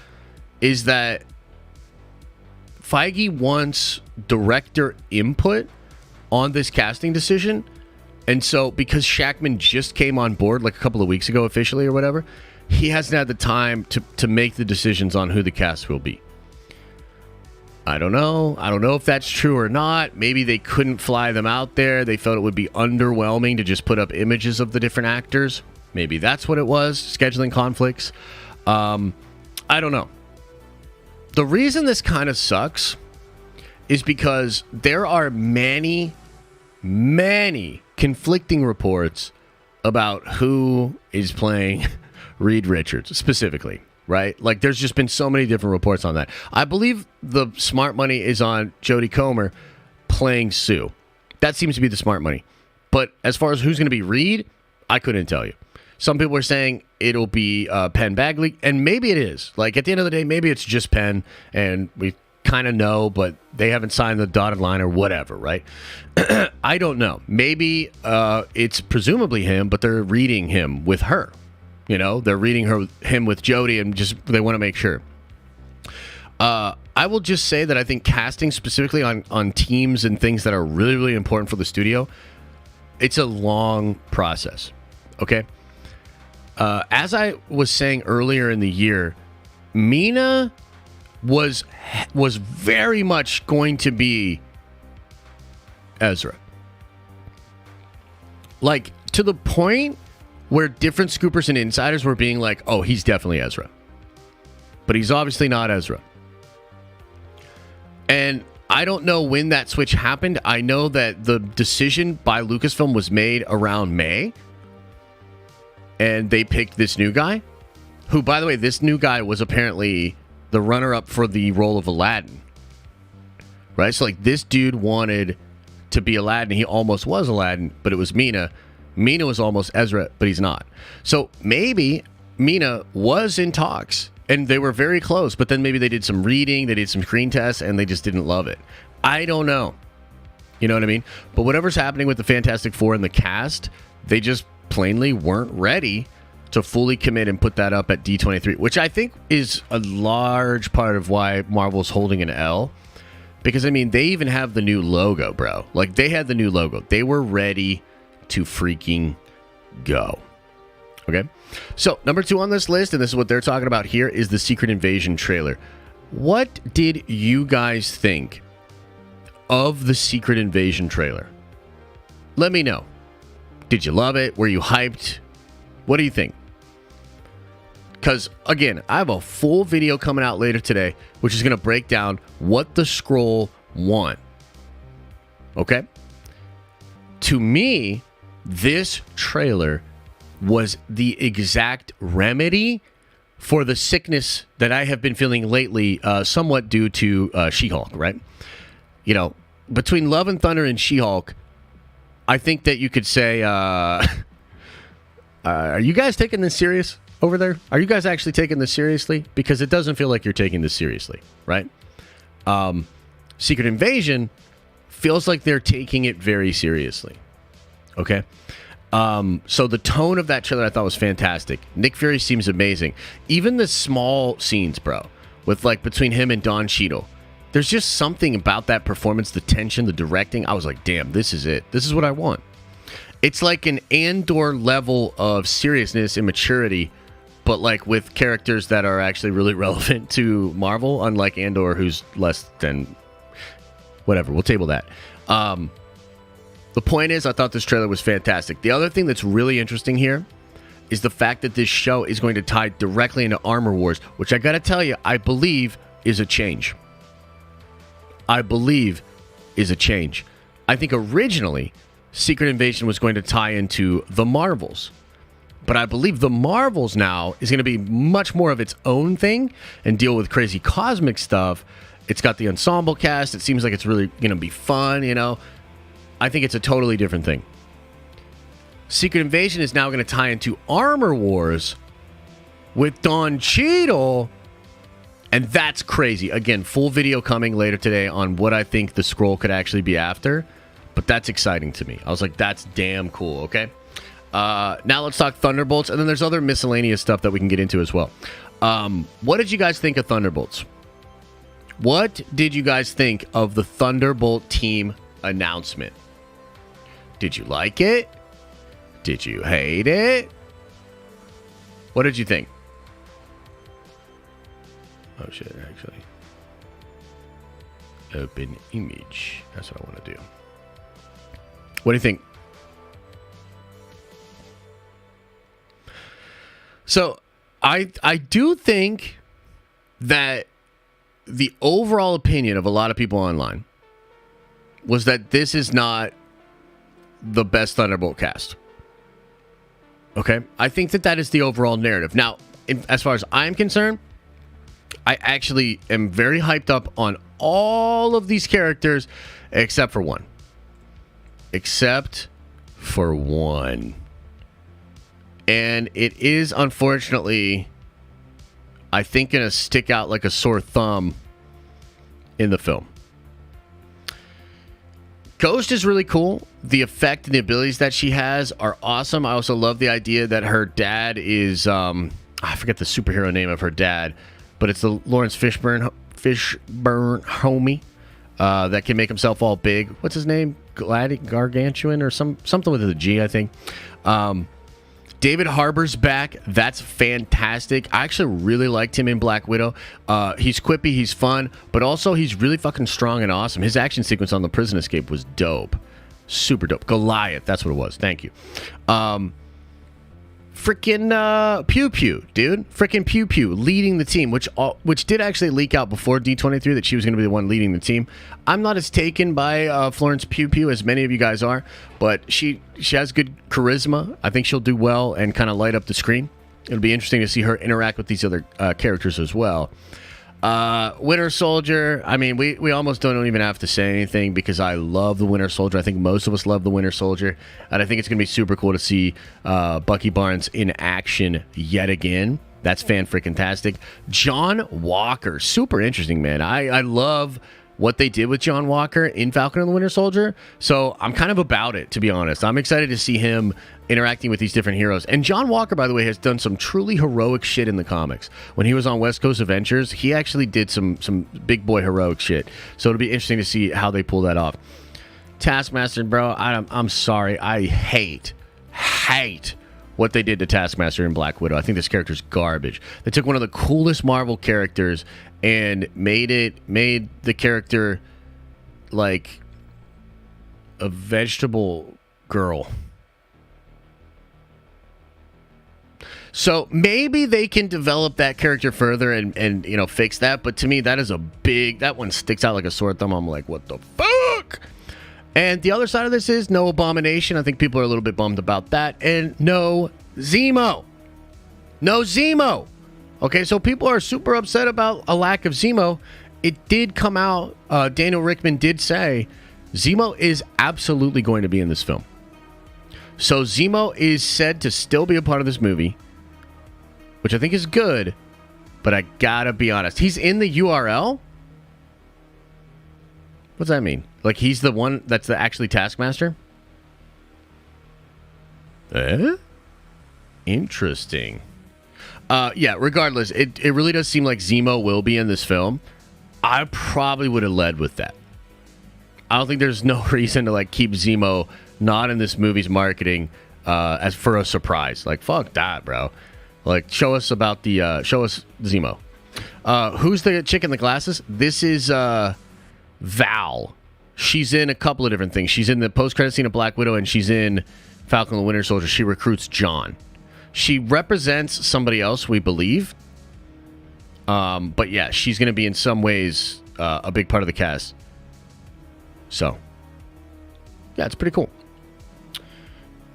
is that Feige wants director input on this casting decision. And so because Shackman just came on board like a couple of weeks ago officially or whatever, he hasn't had the time to make the decisions on who the cast will be. I don't know. I don't know if that's true or not. Maybe they couldn't fly them out there. They felt it would be underwhelming to just put up images of the different actors. Maybe that's what it was. Scheduling conflicts. I don't know. The reason this kind of sucks is because there are many, many conflicting reports about who is playing Reed Richards specifically. Right? Like, there's just been so many different reports on that. I believe the smart money is on Jodie Comer playing Sue. That seems to be the smart money. But as far as who's going to be Reed, I couldn't tell you. Some people are saying it'll be Penn Bagley, and maybe it is. Like, at the end of the day, maybe it's just Penn, and we kind of know, but they haven't signed the dotted line or whatever, right? I don't know. Maybe it's presumably him, but they're reading him with her. You know, they're reading him with Jodie, and just they want to make sure. I will just say that I think casting specifically on teams and things that are really, really important for the studio, it's a long process. Okay? As I was saying earlier in the year, Mina was very much going to be Ezra. Like, to the point where different scoopers and insiders were being like, oh, he's definitely Ezra. But he's obviously not Ezra. And I don't know when that switch happened. I know that the decision by Lucasfilm was made around May. And they picked this new guy. Who, by the way, this new guy was apparently the runner-up for the role of Aladdin. Right? So, like, this dude wanted to be Aladdin. He almost was Aladdin, but it was Mina. Mina was almost Ezra, but he's not. So maybe Mina was in talks, and they were very close, but then maybe they did some reading, they did some screen tests, and they just didn't love it. I don't know. You know what I mean? But whatever's happening with the Fantastic Four and the cast, they just plainly weren't ready to fully commit and put that up at D23, which I think is a large part of why Marvel's holding an L. Because, I mean, they even have the new logo, bro. Like, they had the new logo. They were ready to freaking go. Okay? So, number 2 on this list, and this is what they're talking about here, is the Secret Invasion trailer. What did you guys think of the Secret Invasion trailer? Let me know. Did you love it? Were you hyped? What do you think? Because, again, I have a full video coming out later today, which is going to break down what the Skrull want. Okay? To me, this trailer was the exact remedy for the sickness that I have been feeling lately, somewhat due to She-Hulk, right? You know, between Love and Thunder and She-Hulk, I think that you could say, are you guys taking this serious over there? Are you guys actually taking this seriously? Because it doesn't feel like you're taking this seriously, right? Secret Invasion feels like they're taking it very seriously. Okay? So the tone of that trailer I thought was fantastic. Nick Fury seems amazing. Even the small scenes, bro, with like between him and Don Cheadle. There's just something about that performance, the tension, the directing. I was like, damn, this is it. This is what I want. It's like an Andor level of seriousness and maturity, but like with characters that are actually really relevant to Marvel, unlike Andor, who's less than whatever. We'll table that. The point is, I thought this trailer was fantastic. The other thing that's really interesting here is the fact that this show is going to tie directly into Armor Wars, which I gotta tell you, I believe is a change. I think originally, Secret Invasion was going to tie into the Marvels. But I believe the Marvels now is going to be much more of its own thing and deal with crazy cosmic stuff. It's got the ensemble cast. It seems like it's really going to be fun, you know. I think it's a totally different thing. Secret Invasion is now going to tie into Armor Wars with Don Cheadle. And that's crazy. Again, full video coming later today on what I think the Skrull could actually be after. But that's exciting to me. I was like, that's damn cool, okay? Now let's talk Thunderbolts. And then there's other miscellaneous stuff that we can get into as well. What did you guys think of Thunderbolts? What did you guys think of the Thunderbolt team announcement? Did you like it? Did you hate it? What did you think? Oh shit, actually. Open image. That's what I want to do. What do you think? So, I do think that the overall opinion of a lot of people online was that this is not the best Thunderbolt cast. Okay? I think that is the overall narrative. Now, as far as I'm concerned, I actually am very hyped up on all of these characters except for one. And it is, unfortunately, I think, going to stick out like a sore thumb in the film. Ghost is really cool. The effect and the abilities that she has are awesome. I also love the idea that her dad is, I forget the superhero name of her dad, but it's the Lawrence Fishburne homie that can make himself all big. What's his name? Gargantuan or something with a G, I think. David Harbour's back. That's fantastic. I actually really liked him in Black Widow. He's quippy, he's fun, but also he's really fucking strong and awesome. His action sequence on the prison escape was dope. Super dope. Goliath, that's what it was. Thank you. Freaking Pew Pew, dude. Freaking Pew Pew leading the team, which did actually leak out before D23 that she was going to be the one leading the team. I'm not as taken by Florence Pew Pew as many of you guys are, but she has good charisma. I think she'll do well and kind of light up the screen. It'll be interesting to see her interact with these other characters as well. Winter Soldier, I mean, we almost don't even have to say anything because I love the Winter Soldier. I think most of us love the Winter Soldier, and I think it's going to be super cool to see Bucky Barnes in action yet again. That's fan-freaking-tastic. John Walker, super interesting, man. I love what they did with John Walker in Falcon and the Winter Soldier, so I'm kind of about it, to be honest. I'm excited to see him interacting with these different heroes. And John Walker, by the way, has done some truly heroic shit in the comics. When he was on West Coast Adventures, he actually did some big boy heroic shit. So it'll be interesting to see how they pull that off. Taskmaster, bro, I'm sorry. I hate what they did to Taskmaster in Black Widow. I think this character's garbage. They took one of the coolest Marvel characters and made the character like a vegetable girl. So maybe they can develop that character further and you know, fix that. But to me, that one sticks out like a sore thumb. I'm like, what the fuck? And the other side of this is no Abomination. I think people are a little bit bummed about that. And no Zemo. No Zemo. Okay, so people are super upset about a lack of Zemo. It did come out, Daniel Rickman did say, Zemo is absolutely going to be in this film. So Zemo is said to still be a part of this movie, which I think is good, but I gotta be honest. He's in the URL? What's that mean? Like he's the one that's actually Taskmaster? Interesting. Yeah, regardless, it really does seem like Zemo will be in this film. I probably would have led with that. I don't think there's no reason to like keep Zemo not in this movie's marketing as for a surprise. Like, fuck that, bro. Like, show us Zemo. Who's the chick in the glasses? This is Val. She's in a couple of different things. She's in the post-credit scene of Black Widow, and she's in Falcon and the Winter Soldier. She recruits John. She represents somebody else, we believe. But yeah, she's going to be in some ways a big part of the cast. So, yeah, it's pretty cool.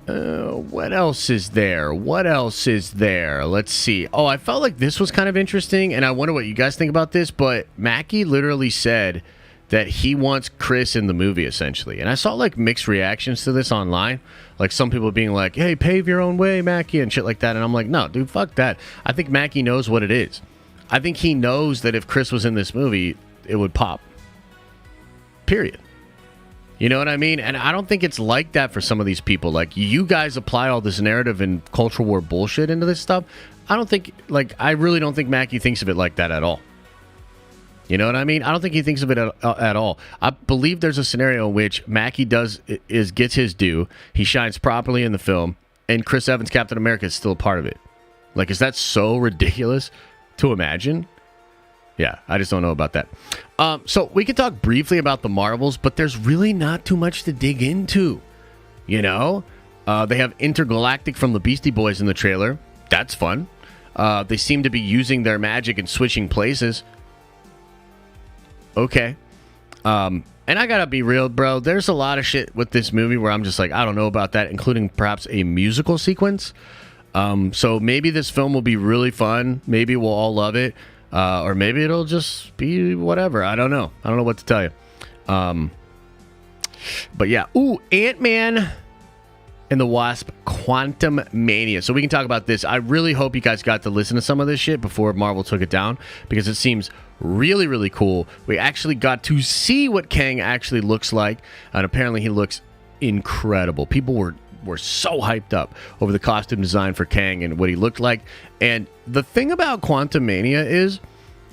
What else is there? Let's see. Oh, I felt like this was kind of interesting, and I wonder what you guys think about this, but Mackie literally said that he wants Chris in the movie, essentially. And I saw, like, mixed reactions to this online. Like, some people being like, hey, pave your own way, Mackie, and shit like that. And I'm like, no, dude, fuck that. I think Mackie knows what it is. I think he knows that if Chris was in this movie, it would pop. Period. You know what I mean? And I don't think it's like that for some of these people. Like, you guys apply all this narrative and cultural war bullshit into this stuff. I really don't think Mackie thinks of it like that at all. You know what I mean? I don't think he thinks of it at all. I believe there's a scenario in which Mackie gets his due. He shines properly in the film, and Chris Evans, Captain America, is still a part of it. Like, is that so ridiculous to imagine? Yeah, I just don't know about that. So we could talk briefly about the Marvels, but there's really not too much to dig into. You know? They have Intergalactic from the Beastie Boys in the trailer. That's fun. They seem to be using their magic and switching places. Okay. And I gotta be real, bro. There's a lot of shit with this movie where I'm just like, I don't know about that, including perhaps a musical sequence. So maybe this film will be really fun. Maybe we'll all love it. Or maybe it'll just be whatever. I don't know. I don't know what to tell you. But yeah. Ooh, Ant-Man and the Wasp Quantum Mania. So we can talk about this. I really hope you guys got to listen to some of this shit before Marvel took it down, because it seems really, really cool. We actually got to see what Kang actually looks like, and apparently he looks incredible. People were so hyped up over the costume design for Kang and what he looked like. And the thing about Quantum Mania is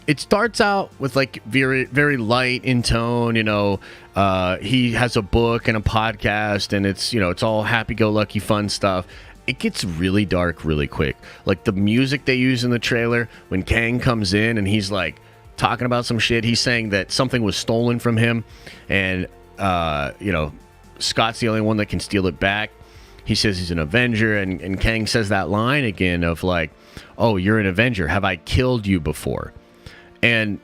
it starts out with like very, very light in tone. You know, he has a book and a podcast, and it's, you know, it's all happy-go-lucky fun stuff. It gets really dark really quick. Like the music they use in the trailer when Kang comes in and he's like talking about some shit. He's saying that something was stolen from him, and you know, Scott's the only one that can steal it back. He says he's an Avenger, and Kang says that line again of like, oh, you're an Avenger. Have I killed you before? And,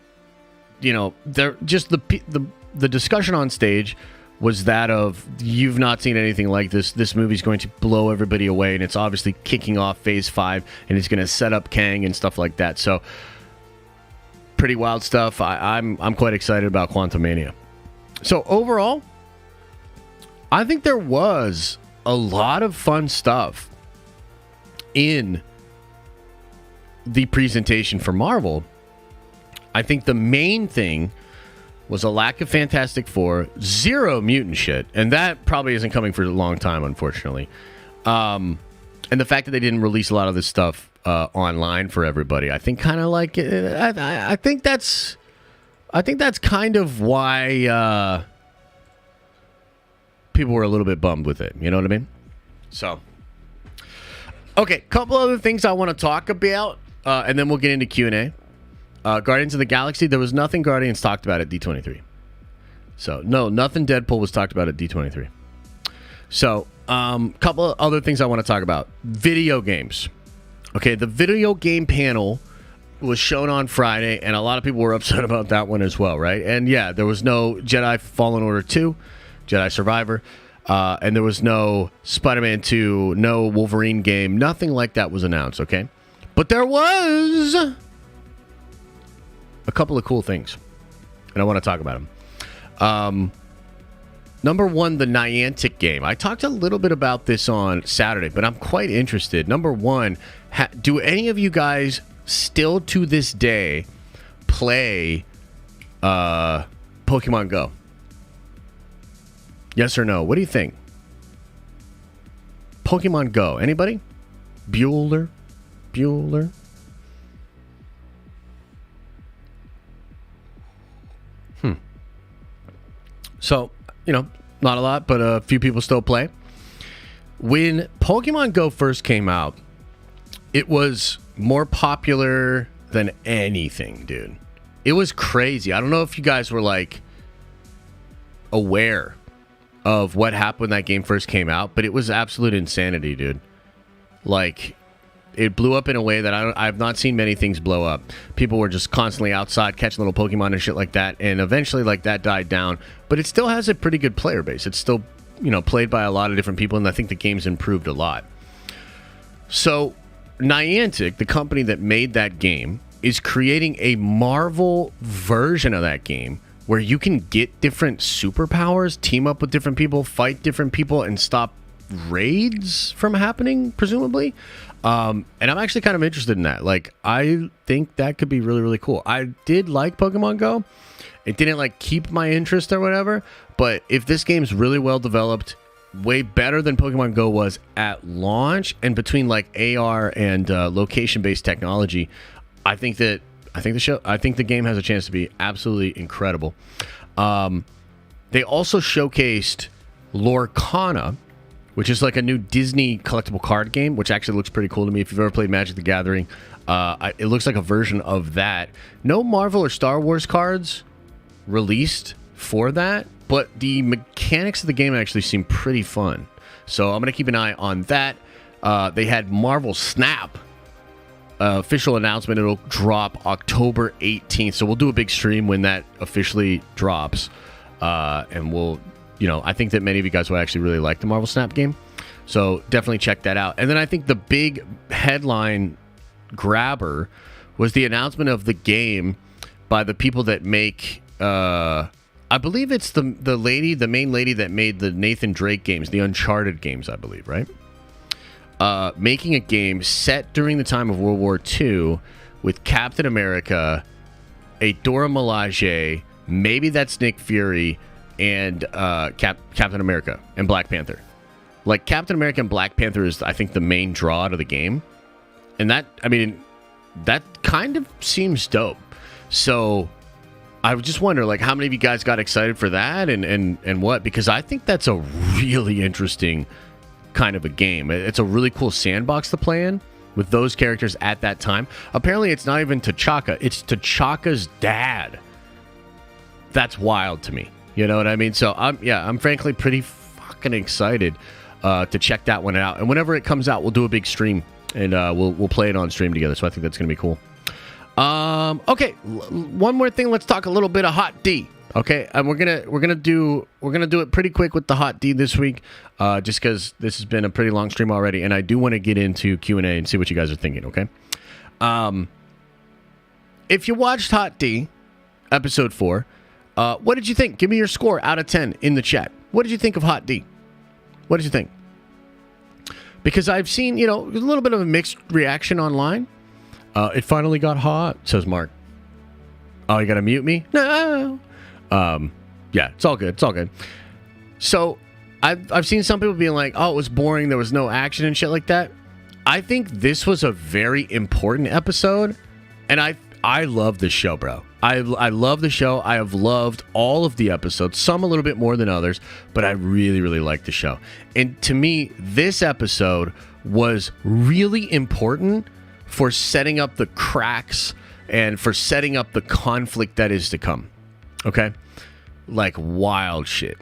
you know, they're just the discussion on stage was that of, you've not seen anything like this. This movie's going to blow everybody away, and it's obviously kicking off Phase 5, and it's going to set up Kang and stuff like that. So, pretty wild stuff. I'm quite excited about Quantumania. So, overall, I think there was a lot of fun stuff in the presentation for Marvel. I think the main thing was a lack of Fantastic Four, zero mutant shit, and that probably isn't coming for a long time, unfortunately. And the fact that they didn't release a lot of this stuff online for everybody, I think kind of like I think that's kind of why people were a little bit bummed with it. You know what I mean? So, okay, couple other things I want to talk about, and then we'll get into Q&A. Guardians of the Galaxy, there was nothing Guardians talked about at D23. So, no, nothing Deadpool was talked about at D23. So, couple of other things I want to talk about. Video games. Okay, the video game panel was shown on Friday, and a lot of people were upset about that one as well, right? And yeah, there was no Jedi Fallen Order 2, Jedi Survivor, and there was no Spider-Man 2, no Wolverine game. Nothing like that was announced, okay? But there was a couple of cool things, and I want to talk about them. Number one, the Niantic game. I talked a little bit about this on Saturday, but I'm quite interested. Number one, do any of you guys still to this day play Pokemon Go? Yes or no? What do you think? Pokemon Go. Anybody? Bueller? So, not a lot, but a few people still play. When Pokemon Go first came out, it was more popular than anything, dude. It was crazy. I don't know if you guys were like aware of what happened when that game first came out, but it was absolute insanity, dude. Like, it blew up in a way that I've not seen many things blow up. People were just constantly outside catching little Pokemon and shit like that, and eventually, like, that died down. But it still has a pretty good player base. It's still, played by a lot of different people, and I think the game's improved a lot. So, Niantic, the company that made that game, is creating a Marvel version of that game where you can get different superpowers, team up with different people, fight different people, and stop raids from happening, presumably. And I'm actually kind of interested in that. Like, I think that could be really, really cool. I did like Pokemon Go. It didn't, like, keep my interest or whatever. But if this game's really well developed, way better than Pokemon Go was at launch, and between, like, AR and location-based technology, I think the game has a chance to be absolutely incredible. They also showcased Lorcana, which is like a new Disney collectible card game, which actually looks pretty cool to me. If you've ever played Magic the Gathering, it looks like a version of that. No Marvel or Star Wars cards released for that, but the mechanics of the game actually seem pretty fun. So I'm going to keep an eye on that. They had Marvel Snap. Official announcement. It'll drop October 18th. So we'll do a big stream when that officially drops. And we'll, I think that many of you guys will actually really like the Marvel Snap game. So definitely check that out. And then I think the big headline grabber was the announcement of the game by the people that make, I believe it's the main lady that made the Nathan Drake games, the Uncharted games, I believe, right? Making a game set during the time of World War II with Captain America, a Dora Milaje, maybe that's Nick Fury, and Captain America and Black Panther. Like, Captain America and Black Panther is, I think, the main draw to the game. And that kind of seems dope. So I just wonder, like, how many of you guys got excited for that and what? Because I think that's a really interesting kind of a game. It's a really cool sandbox to play in with those characters at that time. Apparently, it's not even T'Chaka. It's T'Chaka's dad. That's wild to me. You know what I mean? So I'm frankly pretty fucking excited to check that one out. And whenever it comes out, we'll do a big stream and we'll play it on stream together. So I think that's gonna be cool. Okay, one more thing. Let's talk a little bit of Hot D. Okay, and we're gonna do it pretty quick with the Hot D this week, just because this has been a pretty long stream already, and I do want to get into Q&A and see what you guys are thinking. Okay, if you watched Hot D episode 4, what did you think? Give me your score out of 10 in the chat. What did you think of Hot D? What did you think? Because I've seen a little bit of a mixed reaction online. It finally got hot, says Mark. Oh, you gotta mute me? No. Yeah, it's all good. It's all good. So I've seen some people being like, oh, it was boring. There was no action and shit like that. I think this was a very important episode. And I love this show, bro. I love the show. I have loved all of the episodes, some a little bit more than others, but I really, really like the show. And to me, this episode was really important for setting up the cracks and for setting up the conflict that is to come. Okay? Like, wild shit.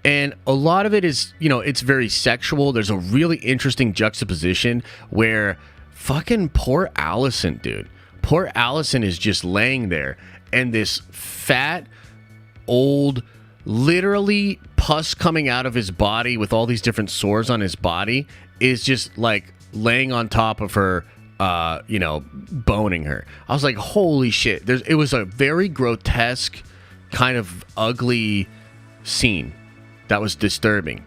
And a lot of it is, it's very sexual. There's a really interesting juxtaposition where fucking poor Allison, dude. Poor Allison is just laying there, and this fat, old, literally pus coming out of his body with all these different sores on his body is just, like, laying on top of her, boning her. I was like, holy shit. It was a very grotesque, kind of ugly scene that was disturbing.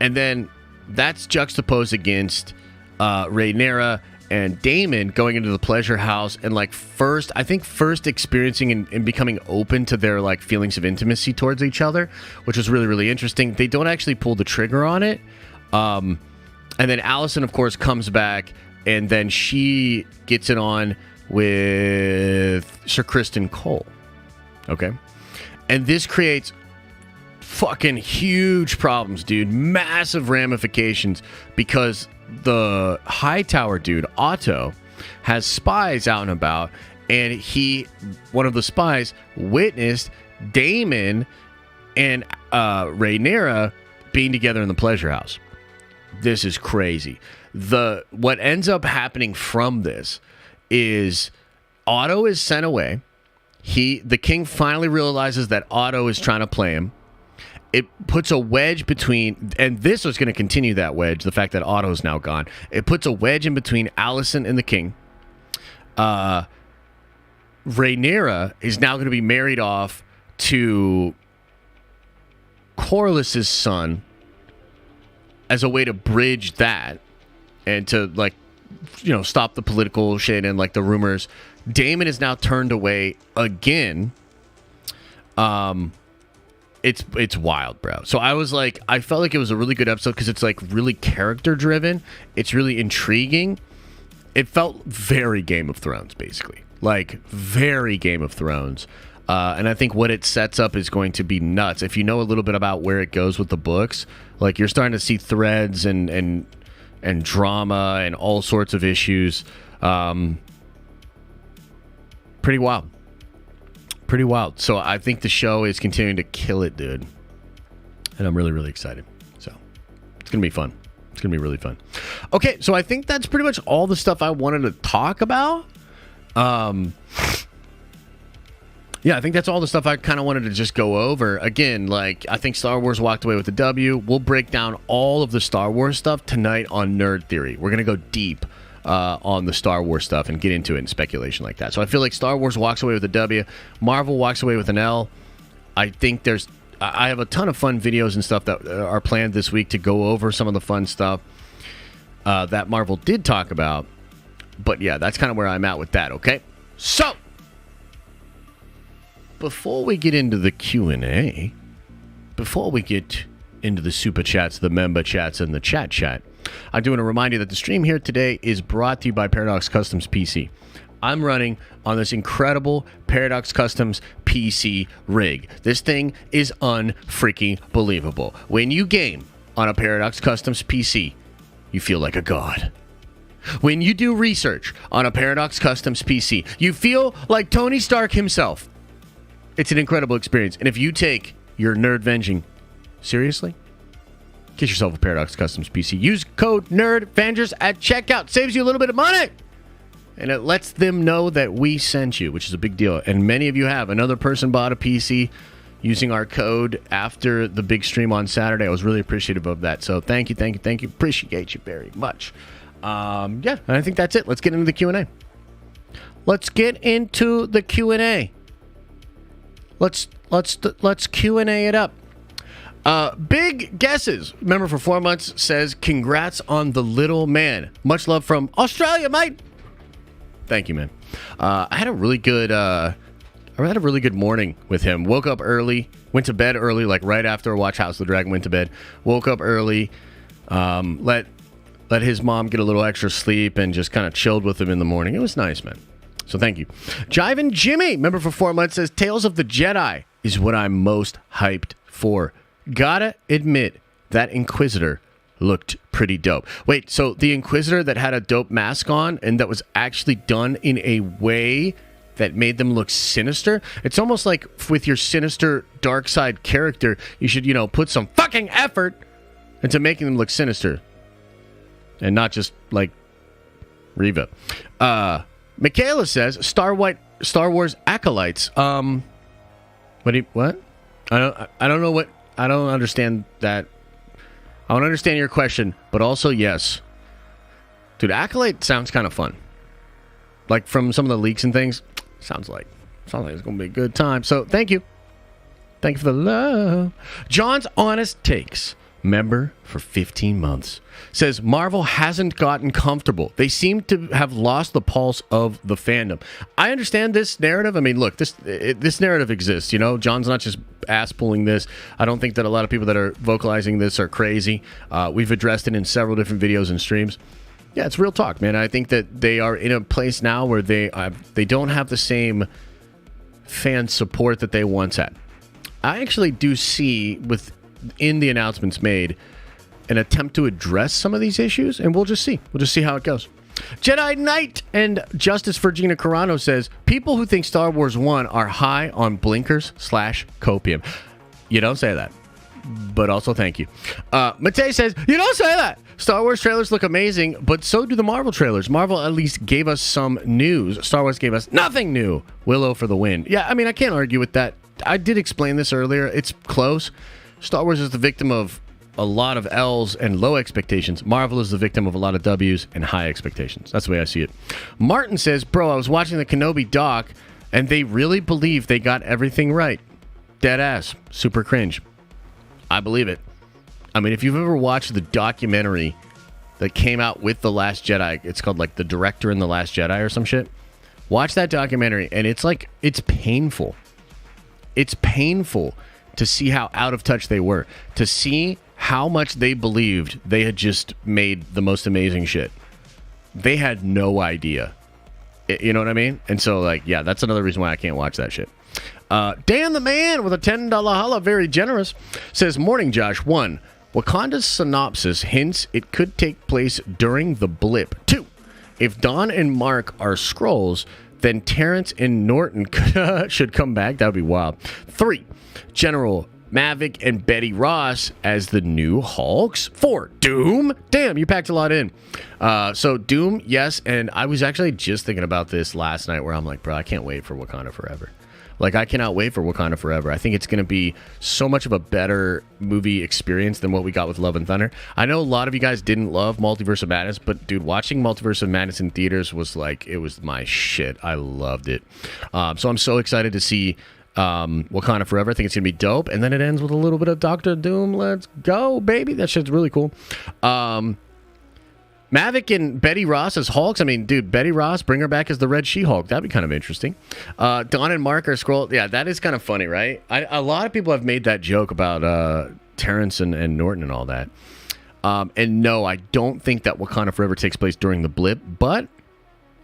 And then that's juxtaposed against Rhaenyra and Daemon going into the pleasure house and first experiencing and becoming open to their feelings of intimacy towards each other, which was really, really interesting. They don't actually pull the trigger on it. And then Allison, of course, comes back, and then she gets it on with Sir Criston Cole. Okay. And this creates fucking huge problems, dude. Massive ramifications because the Hightower dude, Otto, has spies out and about, and one of the spies witnessed Damon and Rhaenyra being together in the pleasure house. This is crazy. What ends up happening from this is Otto is sent away. The king finally realizes that Otto is trying to play him. It puts a wedge between, and this was going to continue that wedge, the fact that Otto's now gone. It puts a wedge in between Alicent and the king. Rhaenyra is now going to be married off to Corlys's son as a way to bridge that and to, like, you know, stop the political shit and, like, the rumors. Daemon is now turned away again. It's wild, bro. So I felt like it was a really good episode because it's, like, really character driven. It's really intriguing. It felt very Game of Thrones, basically. Like, very Game of Thrones. And I think what it sets up is going to be nuts. If you know a little bit about where it goes with the books, like, you're starting to see threads and drama and all sorts of issues. Pretty wild. Pretty wild. So I think the show is continuing to kill it, dude. And I'm really, really excited. So it's going to be fun. It's going to be really fun. Okay, so I think that's pretty much all the stuff I wanted to talk about. Yeah, I think that's all the stuff I kind of wanted to just go over. Again, like, I think Star Wars walked away with the W. We'll break down all of the Star Wars stuff tonight on Nerd Theory. We're going to go deep on the Star Wars stuff and get into it in speculation like that. So I feel like Star Wars walks away with a W. Marvel walks away with an L. I think I have a ton of fun videos and stuff that are planned this week to go over some of the fun stuff that Marvel did talk about. But yeah, that's kind of where I'm at with that, okay? So, before we get into the Q&A, before we get into the super chats, the member chats, and the chat, I do want to remind you that the stream here today is brought to you by Paradox Customs PC. I'm running on this incredible Paradox Customs PC rig. This thing is unfreaking believable. When you game on a Paradox Customs PC, you feel like a god. When you do research on a Paradox Customs PC, you feel like Tony Stark himself. It's an incredible experience. And if you take your nerd venging seriously, get yourself a Paradox Customs PC. Use code NERDVENGERS at checkout. Saves you a little bit of money. And it lets them know that we sent you, which is a big deal. And many of you have. Another person bought a PC using our code after the big stream on Saturday. I was really appreciative of that. So thank you. Appreciate you very much. Yeah, and I think that's it. Let's get into the Q&A. Let's Q&A it up. Big guesses. Remember, for 4 months says, congrats on the little man. Much love from Australia, mate. Thank you, man. I had a really good morning with him. Woke up early, went to bed early, like right after I watched House of the Dragon, went to bed. Woke up early, let his mom get a little extra sleep and just kind of chilled with him in the morning. It was nice, man. So thank you. Jivin Jimmy, member for 4 months, says, Tales of the Jedi is what I'm most hyped for. Gotta admit, that Inquisitor looked pretty dope. Wait, so the Inquisitor that had a dope mask on and that was actually done in a way that made them look sinister? It's almost like with your sinister dark side character, you should, put some fucking effort into making them look sinister. And not just like Reva. Michaela says, Star Wars acolytes. What? I don't know what. I don't understand that. I don't understand your question, but also yes. Dude, acolyte sounds kind of fun. Like from some of the leaks and things, sounds like it's gonna be a good time. So thank you. Thank you for the love. John's Honest Takes, member for 15 months, says Marvel hasn't gotten comfortable. They seem to have lost the pulse of the fandom. I understand this narrative. I mean, look, this narrative exists. John's not just ass pulling this. I don't think that a lot of people that are vocalizing this are crazy. We've addressed it in several different videos and streams. Yeah, it's real talk, man. I think that they are in a place now where they don't have the same fan support that they once had. I actually do see within the announcements made an attempt to address some of these issues, and we'll just see. We'll just see how it goes. Jedi Knight and Justice for Gina Carano says, people who think Star Wars 1 are high on blinkers / copium. You don't say that, but also thank you. Matei says, you don't say that. Star Wars trailers look amazing, but so do the Marvel trailers. Marvel at least gave us some news. Star Wars gave us nothing new. Willow for the win. Yeah, I mean, I can't argue with that. I did explain this earlier. It's close. Star Wars is the victim of a lot of L's and low expectations. Marvel is the victim of a lot of W's and high expectations. That's the way I see it. Martin says, bro, I was watching the Kenobi doc, and they really believe they got everything right. Dead ass. Super cringe. I believe it. I mean, if you've ever watched the documentary that came out with The Last Jedi, it's called like The Director in The Last Jedi or some shit. Watch that documentary, and it's painful. It's painful to see how out of touch they were. To see how much they believed they had just made the most amazing shit. They had no idea. You know what I mean? And so, like, yeah, that's another reason why I can't watch that shit. Dan the Man with a $10 holla, very generous, says, morning, Josh. 1, Wakanda's synopsis hints it could take place during the blip. 2, if Don and Mark are Skrulls, then Terrence and Norton should come back. That would be wild. 3, General Mavic and Betty Ross as the new Hulks. 4, Doom. Damn, you packed a lot in. So Doom, yes, and I was actually just thinking about this last night where I'm like, bro, I can't wait for Wakanda Forever. Like, I cannot wait for Wakanda Forever. I think it's going to be so much of a better movie experience than what we got with Love and Thunder. I know a lot of you guys didn't love Multiverse of Madness, but, dude, watching Multiverse of Madness in theaters was like, it was my shit. I loved it. So I'm so excited to see Wakanda Forever. I think it's going to be dope. And then it ends with a little bit of Doctor Doom. Let's go, baby. That shit's really cool. Mavic and Betty Ross as Hulks. I mean, dude, Betty Ross, bring her back as the Red She-Hulk. That'd be kind of interesting. Don and Mark are Skrull. Yeah, that is kind of funny, right? A lot of people have made that joke about Terrence and Norton and all that. And no, I don't think that Wakanda Forever takes place during the blip, but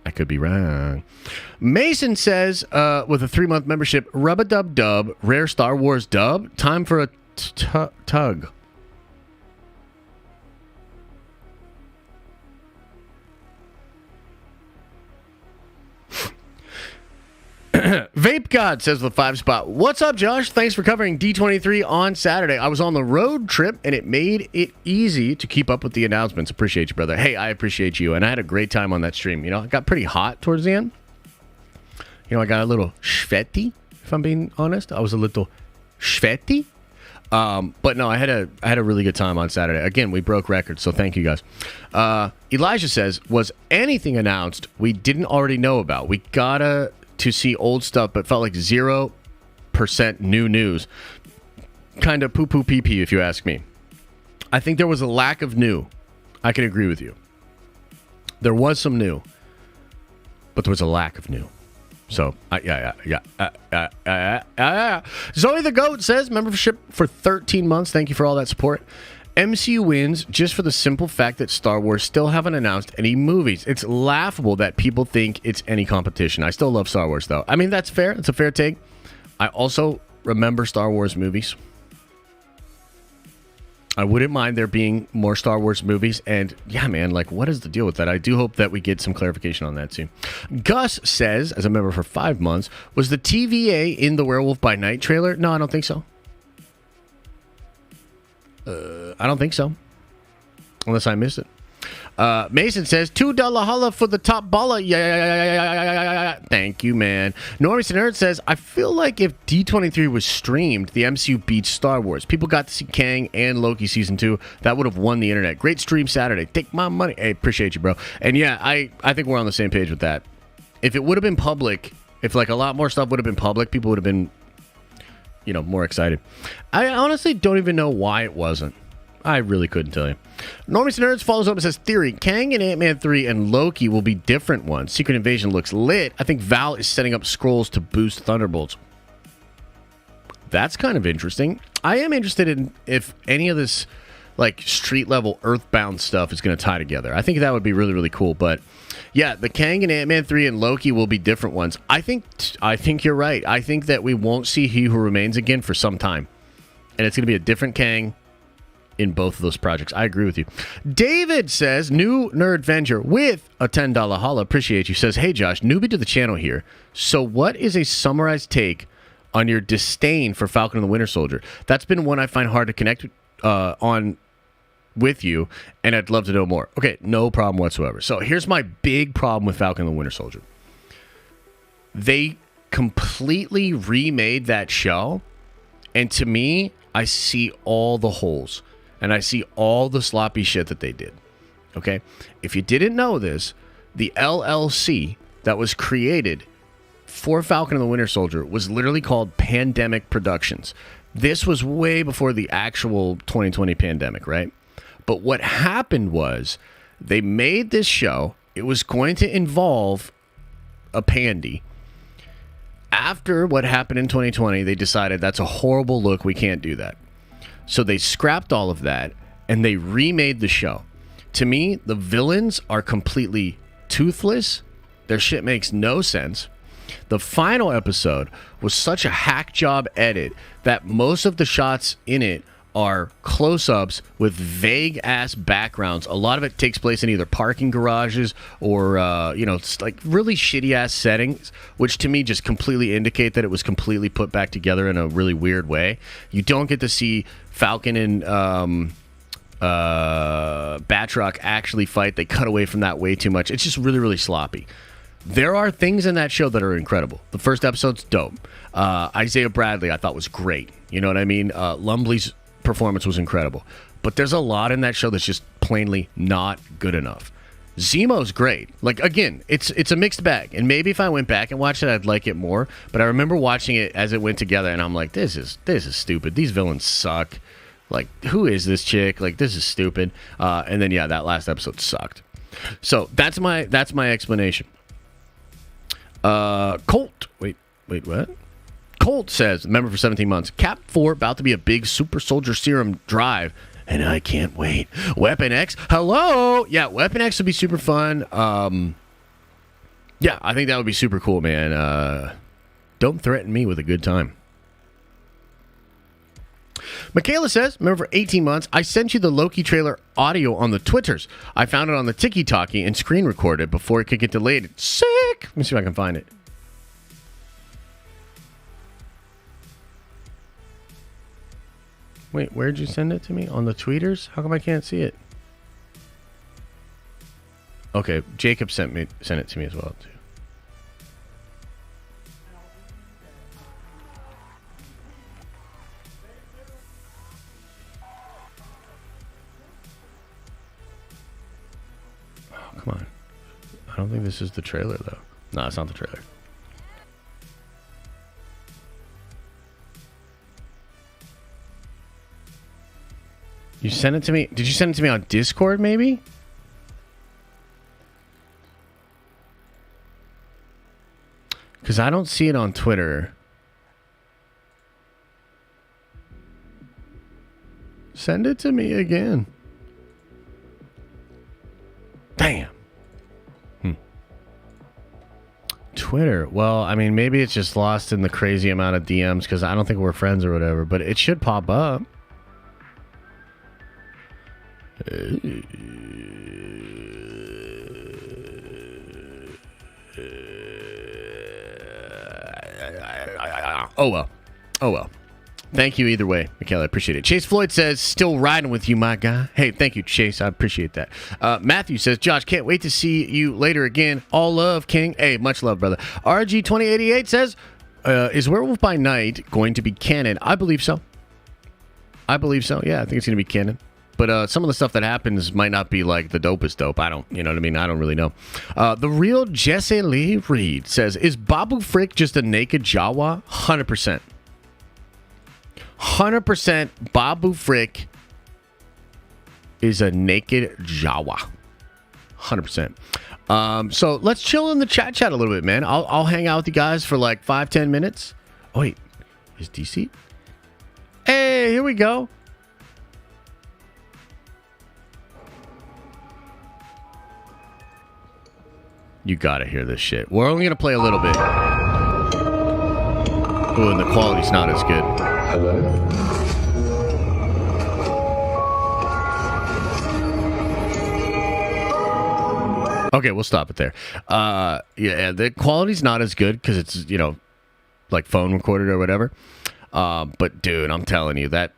I could be wrong. Mason says, with a 3-month membership, rub-a-dub-dub, rare Star Wars dub, time for a tug. Vape God says with 5 spot, what's up, Josh? Thanks for covering D23 on Saturday. I was on the road trip, and it made it easy to keep up with the announcements. Appreciate you, brother. Hey, I appreciate you, and I had a great time on that stream. You know, it got pretty hot towards the end. You know, I got a little sweaty, if I'm being honest. I was a little sweaty. But no, I had a really good time on Saturday. Again, we broke records, so thank you guys. Elijah says, was anything announced we didn't already know about? We gotta to see old stuff, but felt like 0% new news. Kind of poo-poo pee-pee, if you ask me. I think there was a lack of new. I can agree with you. There was some new, but there was a lack of new. So, yeah. Zoe the Goat says, membership for 13 months. Thank you for all that support. MCU wins just for the simple fact that Star Wars still haven't announced any movies. It's laughable that people think it's any competition. I still love Star Wars, though. I mean, that's fair. It's a fair take. I also remember Star Wars movies. I wouldn't mind there being more Star Wars movies. And yeah, man, like, what is the deal with that? I do hope that we get some clarification on that soon. Gus says, as a member for 5 months, was the TVA in the Werewolf by Night trailer? No, I don't think so. I don't think so. Unless I missed it. Mason says, $2 holla for the top baller. Yeah. Thank you, man. Normie Nerd says, I feel like if D23 was streamed, the MCU beats Star Wars. People got to see Kang and Loki season 2. That would have won the internet. Great stream Saturday. Take my money. Hey, appreciate you, bro. And yeah, I think we're on the same page with that. If it would have been public, if like a lot more stuff would have been public, people would have been, you know, more excited. I honestly don't even know why it wasn't. I really couldn't tell you. Normie Nerds follows up and says, theory, Kang and Ant-Man 3 and Loki will be different ones. Secret Invasion looks lit. I think Val is setting up Skrulls to boost Thunderbolts. That's kind of interesting. I am interested in if any of this like street level Earthbound stuff is going to tie together. I think that would be really, really cool. But yeah, the Kang and Ant-Man 3 and Loki will be different ones. I think you're right. I think that we won't see He Who Remains again for some time. And it's going to be a different Kang in both of those projects. I agree with you. David says, new Nerd Venger with a $10 holla. Appreciate you. Says, hey, Josh, newbie to the channel here. So what is a summarized take on your disdain for Falcon and the Winter Soldier? That's been one I find hard to connect on with you, and I'd love to know more. Okay, no problem whatsoever. So here's my big problem with Falcon and the Winter Soldier. They completely remade that show, and to me, I see all the holes. And I see all the sloppy shit that they did. Okay? If you didn't know this, the LLC that was created for Falcon and the Winter Soldier was literally called Pandemic Productions. This was way before the actual 2020 pandemic, right? But what happened was they made this show. It was going to involve a pandy. After what happened in 2020, they decided that's a horrible look. We can't do that. So they scrapped all of that, and they remade the show. To me, the villains are completely toothless. Their shit makes no sense. The final episode was such a hack job edit that most of the shots in it are close-ups with vague-ass backgrounds. A lot of it takes place in either parking garages or, like really shitty-ass settings, which to me just completely indicate that it was completely put back together in a really weird way. You don't get to see Falcon and Batroc actually fight. They cut away from that way too much. It's just really, really sloppy. There are things in that show that are incredible. The first episode's dope. Isaiah Bradley, I thought, was great. You know what I mean? Lumley's performance was incredible. But there's a lot in that show that's just plainly not good enough. Zemo's great. Like, again, it's a mixed bag. And maybe if I went back and watched it, I'd like it more. But I remember watching it as it went together, and I'm like, this is stupid. These villains suck. Like, who is this chick? Like, this is stupid. And then, yeah, that last episode sucked. So that's my explanation. Colt. Wait, what? Colt says, member for 17 months, Cap 4 about to be a big super soldier serum drive, and I can't wait. Weapon X, hello! Yeah, Weapon X would be super fun. Yeah, I think that would be super cool, man. Don't threaten me with a good time. Michaela says, member for 18 months, I sent you the Loki trailer audio on the Twitters. I found it on the Tiki-Talkie and screen recorded before it could get delayed. Sick! Let me see if I can find it. Wait, where'd you send it to me? On the tweeters? How come I can't see it? Okay, Jacob sent it to me as well, too. Oh, come on. I don't think this is the trailer, though. No, it's not the trailer. You sent it to me? Did you send it to me on Discord, maybe? Because I don't see it on Twitter. Send it to me again. Damn. Twitter. Well, I mean, maybe it's just lost in the crazy amount of DMs because I don't think we're friends or whatever, but it should pop up. Oh well. Thank you either way, Michaela. I appreciate it. Chase Floyd says, still riding with you, my guy. Hey, thank you, Chase. I appreciate that. Matthew says, Josh, can't wait to see you later again. All love, King. Hey, much love, brother. RG2088 says, is Werewolf by Night going to be canon? I believe so. Yeah, I think it's going to be canon. But some of the stuff that happens might not be like the dopest dope. You know what I mean? I don't really know. The real Jesse Lee Reed says, is Babu Frick just a naked Jawa? 100%. 100% Babu Frick is a naked Jawa. 100%. So let's chill in the chat a little bit, man. I'll hang out with you guys for like 5-10 minutes. Oh, wait. Is DC? Hey, here we go. You gotta hear this shit. We're only gonna play a little bit. Ooh, and the quality's not as good. Hello? Okay, we'll stop it there. Yeah, the quality's not as good because it's, you know, like phone recorded or whatever. But dude, I'm telling you that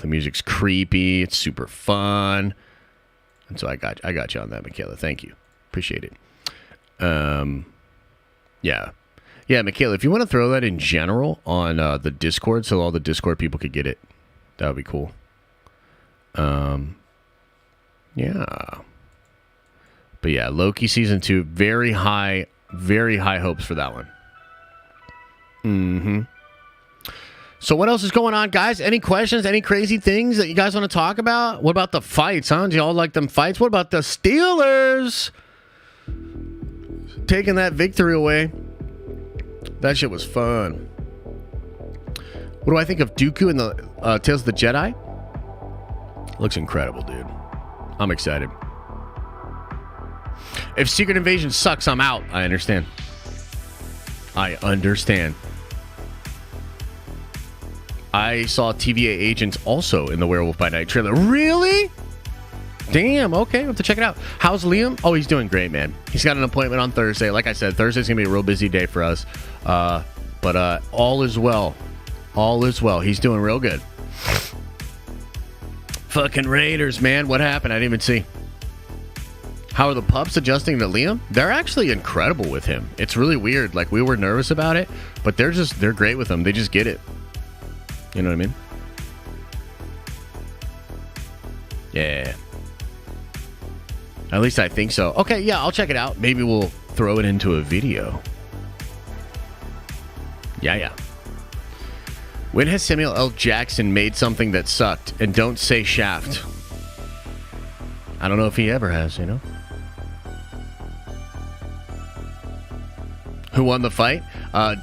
the music's creepy. It's super fun. And so I got you on that, Michaela. Thank you. Appreciate it. Yeah, Michaela, if you want to throw that in general on the Discord so all the Discord people could get it, that would be cool. Yeah. But yeah, Loki season 2, very high hopes for that one. Mm-hmm. So what else is going on, guys? Any questions? Any crazy things that you guys want to talk about? What about the fights, huh? Do y'all like them fights? What about the Steelers taking that victory away? That shit was fun. What do I think of Dooku and the Tales of the Jedi? Looks incredible, dude. I'm excited. If Secret Invasion sucks, I'm out. I understand. I saw TVA agents also in the Werewolf by Night trailer. Really? Damn, okay. We'll have to check it out. How's Liam? Oh, he's doing great, man. He's got an appointment on Thursday. Like I said, Thursday's going to be a real busy day for us. But all is well. All is well. He's doing real good. Fucking Raiders, man. What happened? I didn't even see. How are the pups adjusting to Liam? They're actually incredible with him. It's really weird. Like, we were nervous about it, but they're great with him. They just get it. You know what I mean? Yeah. At least I think so. Okay, yeah, I'll check it out. Maybe we'll throw it into a video. Yeah. When has Samuel L. Jackson made something that sucked? And don't say Shaft. I don't know if he ever has, you know? Who won the fight?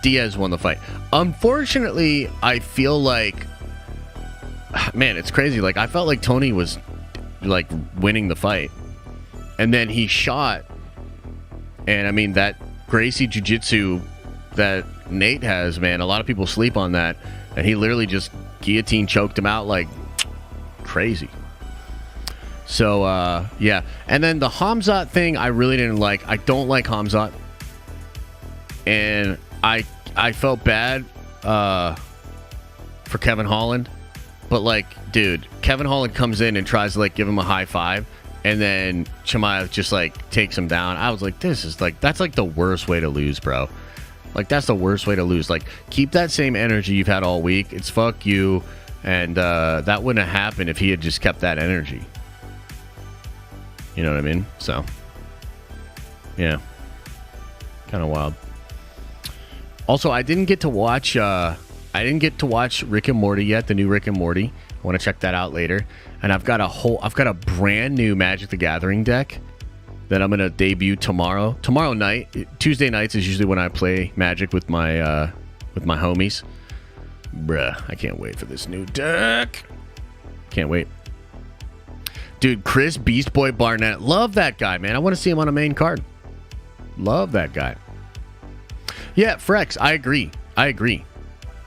Diaz won the fight. Unfortunately, I feel like... Man, it's crazy. Like, I felt like Tony was, like, winning the fight. And then he shot. And, I mean, that Gracie Jiu-Jitsu that Nate has, man, a lot of people sleep on that. And he literally just guillotine choked him out like crazy. So, yeah. And then the Hamzat thing, I really didn't like. I don't like Hamzat. And I felt bad for Kevin Holland. But, like, dude, Kevin Holland comes in and tries to, like, give him a high five. And then Chimaev just, like, takes him down. I was like, this is, like, that's, like, the worst way to lose, bro. Like, that's the worst way to lose. Like, keep that same energy you've had all week. It's fuck you. And that wouldn't have happened if he had just kept that energy. You know what I mean? So, yeah. Kind of wild. Also, I didn't get to watch Rick and Morty yet, the new Rick and Morty. I want to check that out later. And I've got a brand new Magic the Gathering deck that I'm going to debut tomorrow. Tomorrow night. Tuesday nights is usually when I play Magic with my homies. Bruh, I can't wait for this new deck. Can't wait. Dude, Chris Beast Boy Barnett. Love that guy, man. I want to see him on a main card. Love that guy. Yeah, Frex, I agree.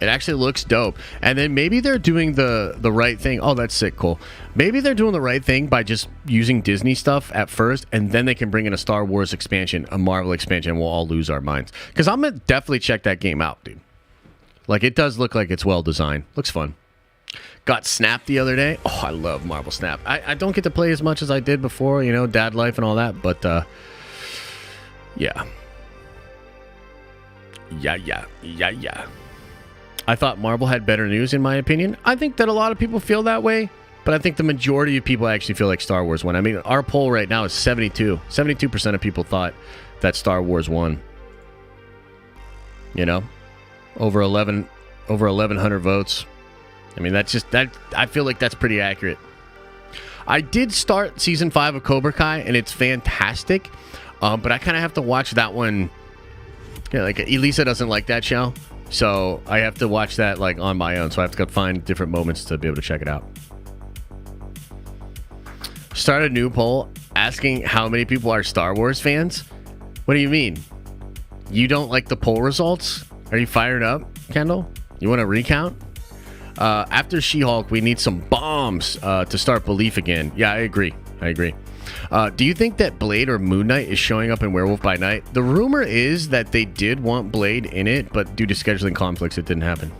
It actually looks dope. And then maybe they're doing the right thing. Oh, that's sick, cool. Maybe they're doing the right thing by just using Disney stuff at first, and then they can bring in a Star Wars expansion, a Marvel expansion, and we'll all lose our minds. Because I'm going to definitely check that game out, dude. Like, it does look like it's well designed. Looks fun. Got Snap the other day. Oh, I love Marvel Snap. I don't get to play as much as I did before, you know, dad life and all that, but yeah. Yeah. I thought Marvel had better news, in my opinion. I think that a lot of people feel that way, but I think the majority of people actually feel like Star Wars won. I mean, our poll right now is 72. 72% of people thought that Star Wars won. You know? Over 1,100 votes. I mean, that's just that. I feel like that's pretty accurate. I did start season 5 of Cobra Kai, and it's fantastic. But I kind of have to watch that one. Yeah, like Elisa doesn't like that show, so I have to watch that like on my own. So I have to go find different moments to be able to check it out. Start a new poll asking how many people are Star Wars fans. What do you mean? You don't like the poll results? Are you fired up, Kendall? You want to recount? After She-Hulk, we need some bombs to start belief again. Yeah, I agree. Do you think that Blade or Moon Knight is showing up in Werewolf by Night? The rumor is that they did want Blade in it, but due to scheduling conflicts, it didn't happen.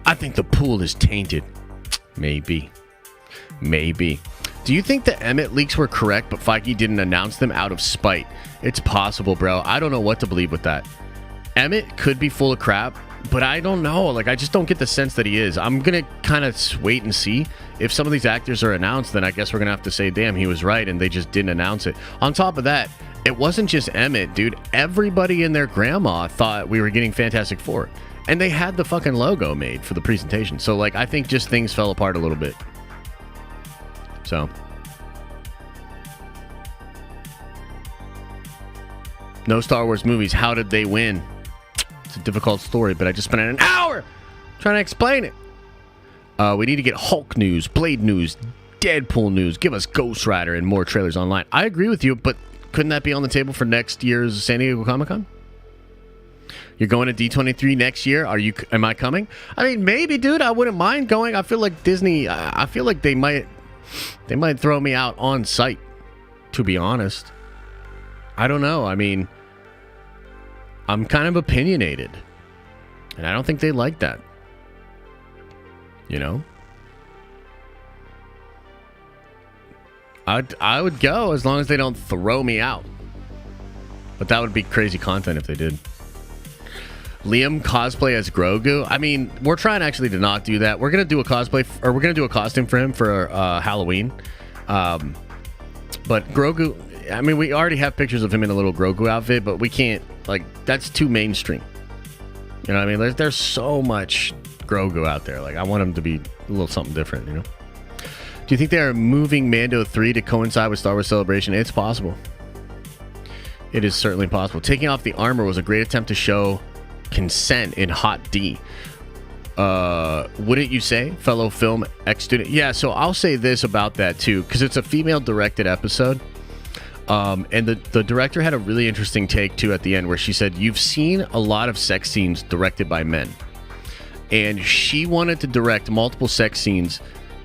I think the pool is tainted. Maybe. Do you think the Emmett leaks were correct, but Feige didn't announce them out of spite? It's possible, bro. I don't know what to believe with that. Emmett could be full of crap, but I don't know. Like, I just don't get the sense that he is. I'm going to kind of wait and see. If some of these actors are announced, then I guess we're going to have to say, damn, he was right, and they just didn't announce it. On top of that, it wasn't just Emmett, dude. Everybody and their grandma thought we were getting Fantastic Four. And they had the fucking logo made for the presentation. So, like, I think just things fell apart a little bit. So. No Star Wars movies. How did they win? It's a difficult story, but I just spent an hour trying to explain it. We need to get Hulk news, Blade news, Deadpool news. Give us Ghost Rider and more trailers online. I agree with you, but couldn't that be on the table for next year's San Diego Comic-Con? You're going to D23 next year? Am I coming? I mean, maybe, dude. I wouldn't mind going. I feel like Disney, I feel like they might throw me out on site, to be honest. I don't know. I mean, I'm kind of opinionated, and I don't think they like that. You know? I would go as long as they don't throw me out. But that would be crazy content if they did. Liam cosplay as Grogu. I mean, we're trying actually to not do that. We're gonna do a cosplay, or we're gonna do a costume for him for Halloween. But Grogu, I mean, we already have pictures of him in a little Grogu outfit, but we can't, like, that's too mainstream. You know what I mean? There's so much Grogu out there. Like, I want him to be a little something different, you know? Do you think they are moving Mando 3 to coincide with Star Wars Celebration? It's possible. It is certainly possible. Taking off the armor was a great attempt to show consent in Hot D. Wouldn't you say, fellow film ex-student? Yeah, so I'll say this about that too, because it's a female-directed episode. And the director had a really interesting take too at the end, where she said, you've seen a lot of sex scenes directed by men. And she wanted to direct multiple sex scenes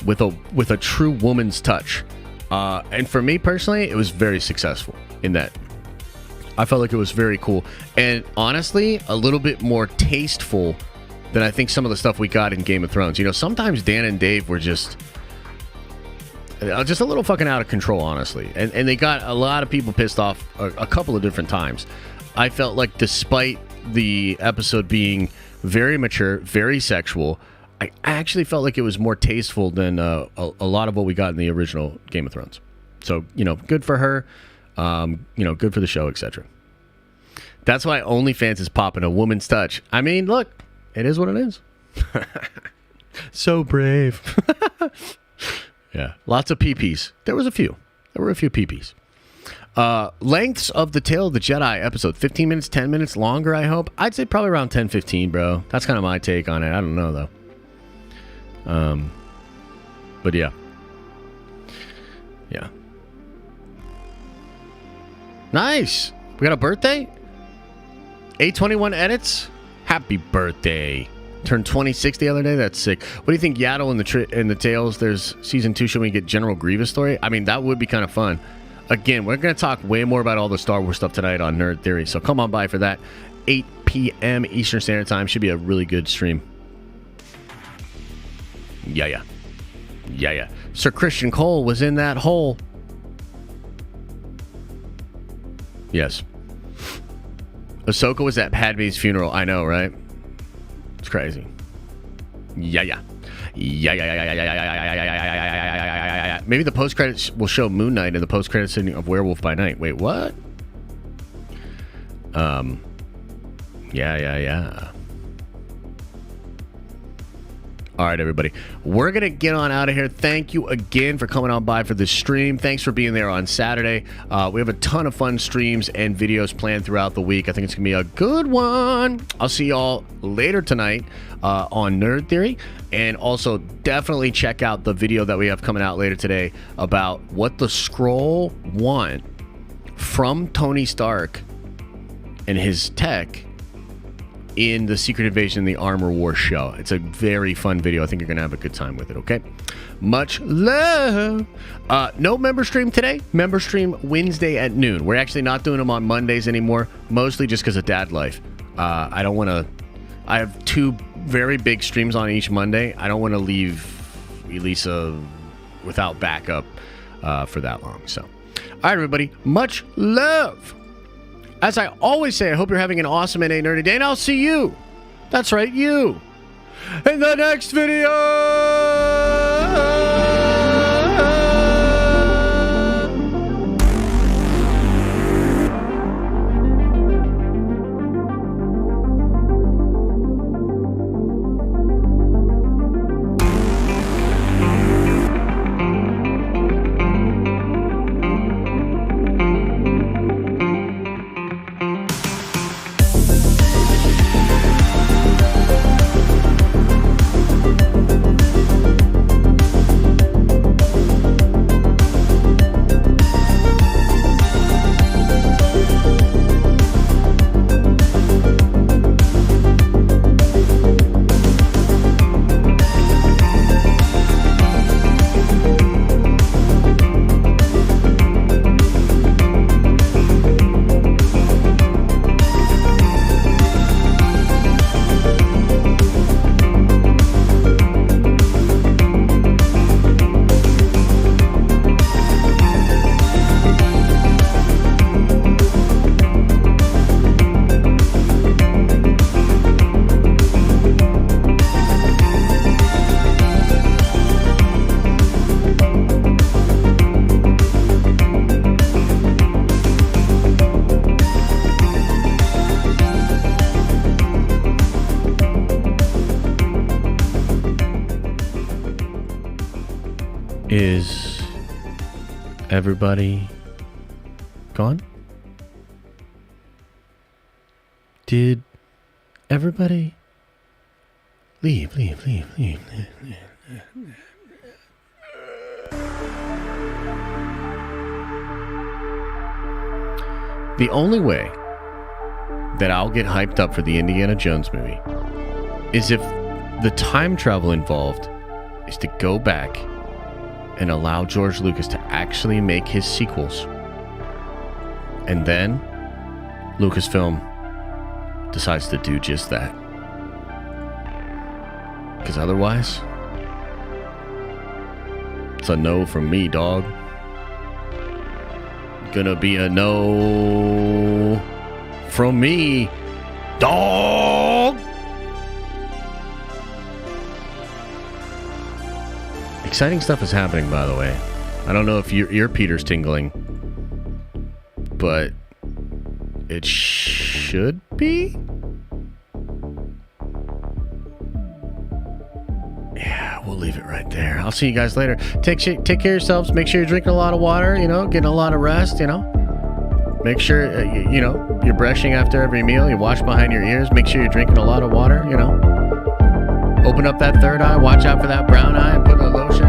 with a true woman's touch. And for me personally, it was very successful in that. I felt like it was very cool. And honestly, a little bit more tasteful than I think some of the stuff we got in Game of Thrones. You know, sometimes Dan and Dave were just a little fucking out of control, honestly. And they got a lot of people pissed off a couple of different times. I felt like despite the episode being very mature, very sexual, I actually felt like it was more tasteful than a lot of what we got in the original Game of Thrones. So, you know, good for her. You know, good for the show, etc. That's why OnlyFans is popping a woman's touch. I mean, look, it is what it is. So brave. Yeah, lots of PPs. There were a few PPs. Lengths of the Tale of the Jedi episode, 15 minutes, 10 minutes longer, I hope. I'd say probably around 10, 15, bro. That's kind of my take on it. I don't know, though. But yeah. Yeah. Nice. We got a birthday? 821 edits? Happy birthday. Turned 26 the other day. That's sick. What do you think, Yaddle in the Tales? There's season 2. Should we get General Grievous story? I mean, that would be kind of fun. Again, we're going to talk way more about all the Star Wars stuff tonight on Nerd Theory. So come on by for that. 8 p.m. Eastern Standard Time. Should be a really good stream. Yeah. Sir Christian Cole was in that hole. Yes. Ahsoka was at Padme's funeral. I know, right? It's crazy. Yeah. Maybe the post credits will show Moon Knight in the post credits scene of Werewolf by Night. Wait, what? Yeah. All right, everybody. We're going to get on out of here. Thank you again for coming on by for this stream. Thanks for being there on Saturday. We have a ton of fun streams and videos planned throughout the week. I think it's going to be a good one. I'll see y'all later tonight on Nerd Theory. And also, definitely check out the video that we have coming out later today about what the Skrull want from Tony Stark and his tech in the Secret Invasion, the Armor War show. It's a very fun video. I think you're going to have a good time with it, okay? Much love. No member stream today. Member stream Wednesday at noon. We're actually not doing them on Mondays anymore, mostly just because of dad life. I don't want to... I have 2 very big streams on each Monday. I don't want to leave Elisa without backup for that long. So, all right, everybody. Much love. As I always say, I hope you're having an awesome and a nerdy day, and I'll see you. That's right, you. In the next video. Is everybody gone? Did everybody leave? The only way that I'll get hyped up for the Indiana Jones movie is if the time travel involved is to go back and allow George Lucas to actually make his sequels. And then Lucasfilm decides to do just that. Because otherwise, it's a no from me, dog. Gonna be a no from me, dog. Exciting stuff is happening, by the way. I don't know if your ear Peter's tingling, but it should be. Yeah, we'll leave it right there. I'll see you guys later. Take care of yourselves. Make sure you're drinking a lot of water, getting a lot of rest, Make sure, you're brushing after every meal. You wash behind your ears. Make sure you're drinking a lot of water, Open up that third eye. Watch out for that brown eye and put a lotion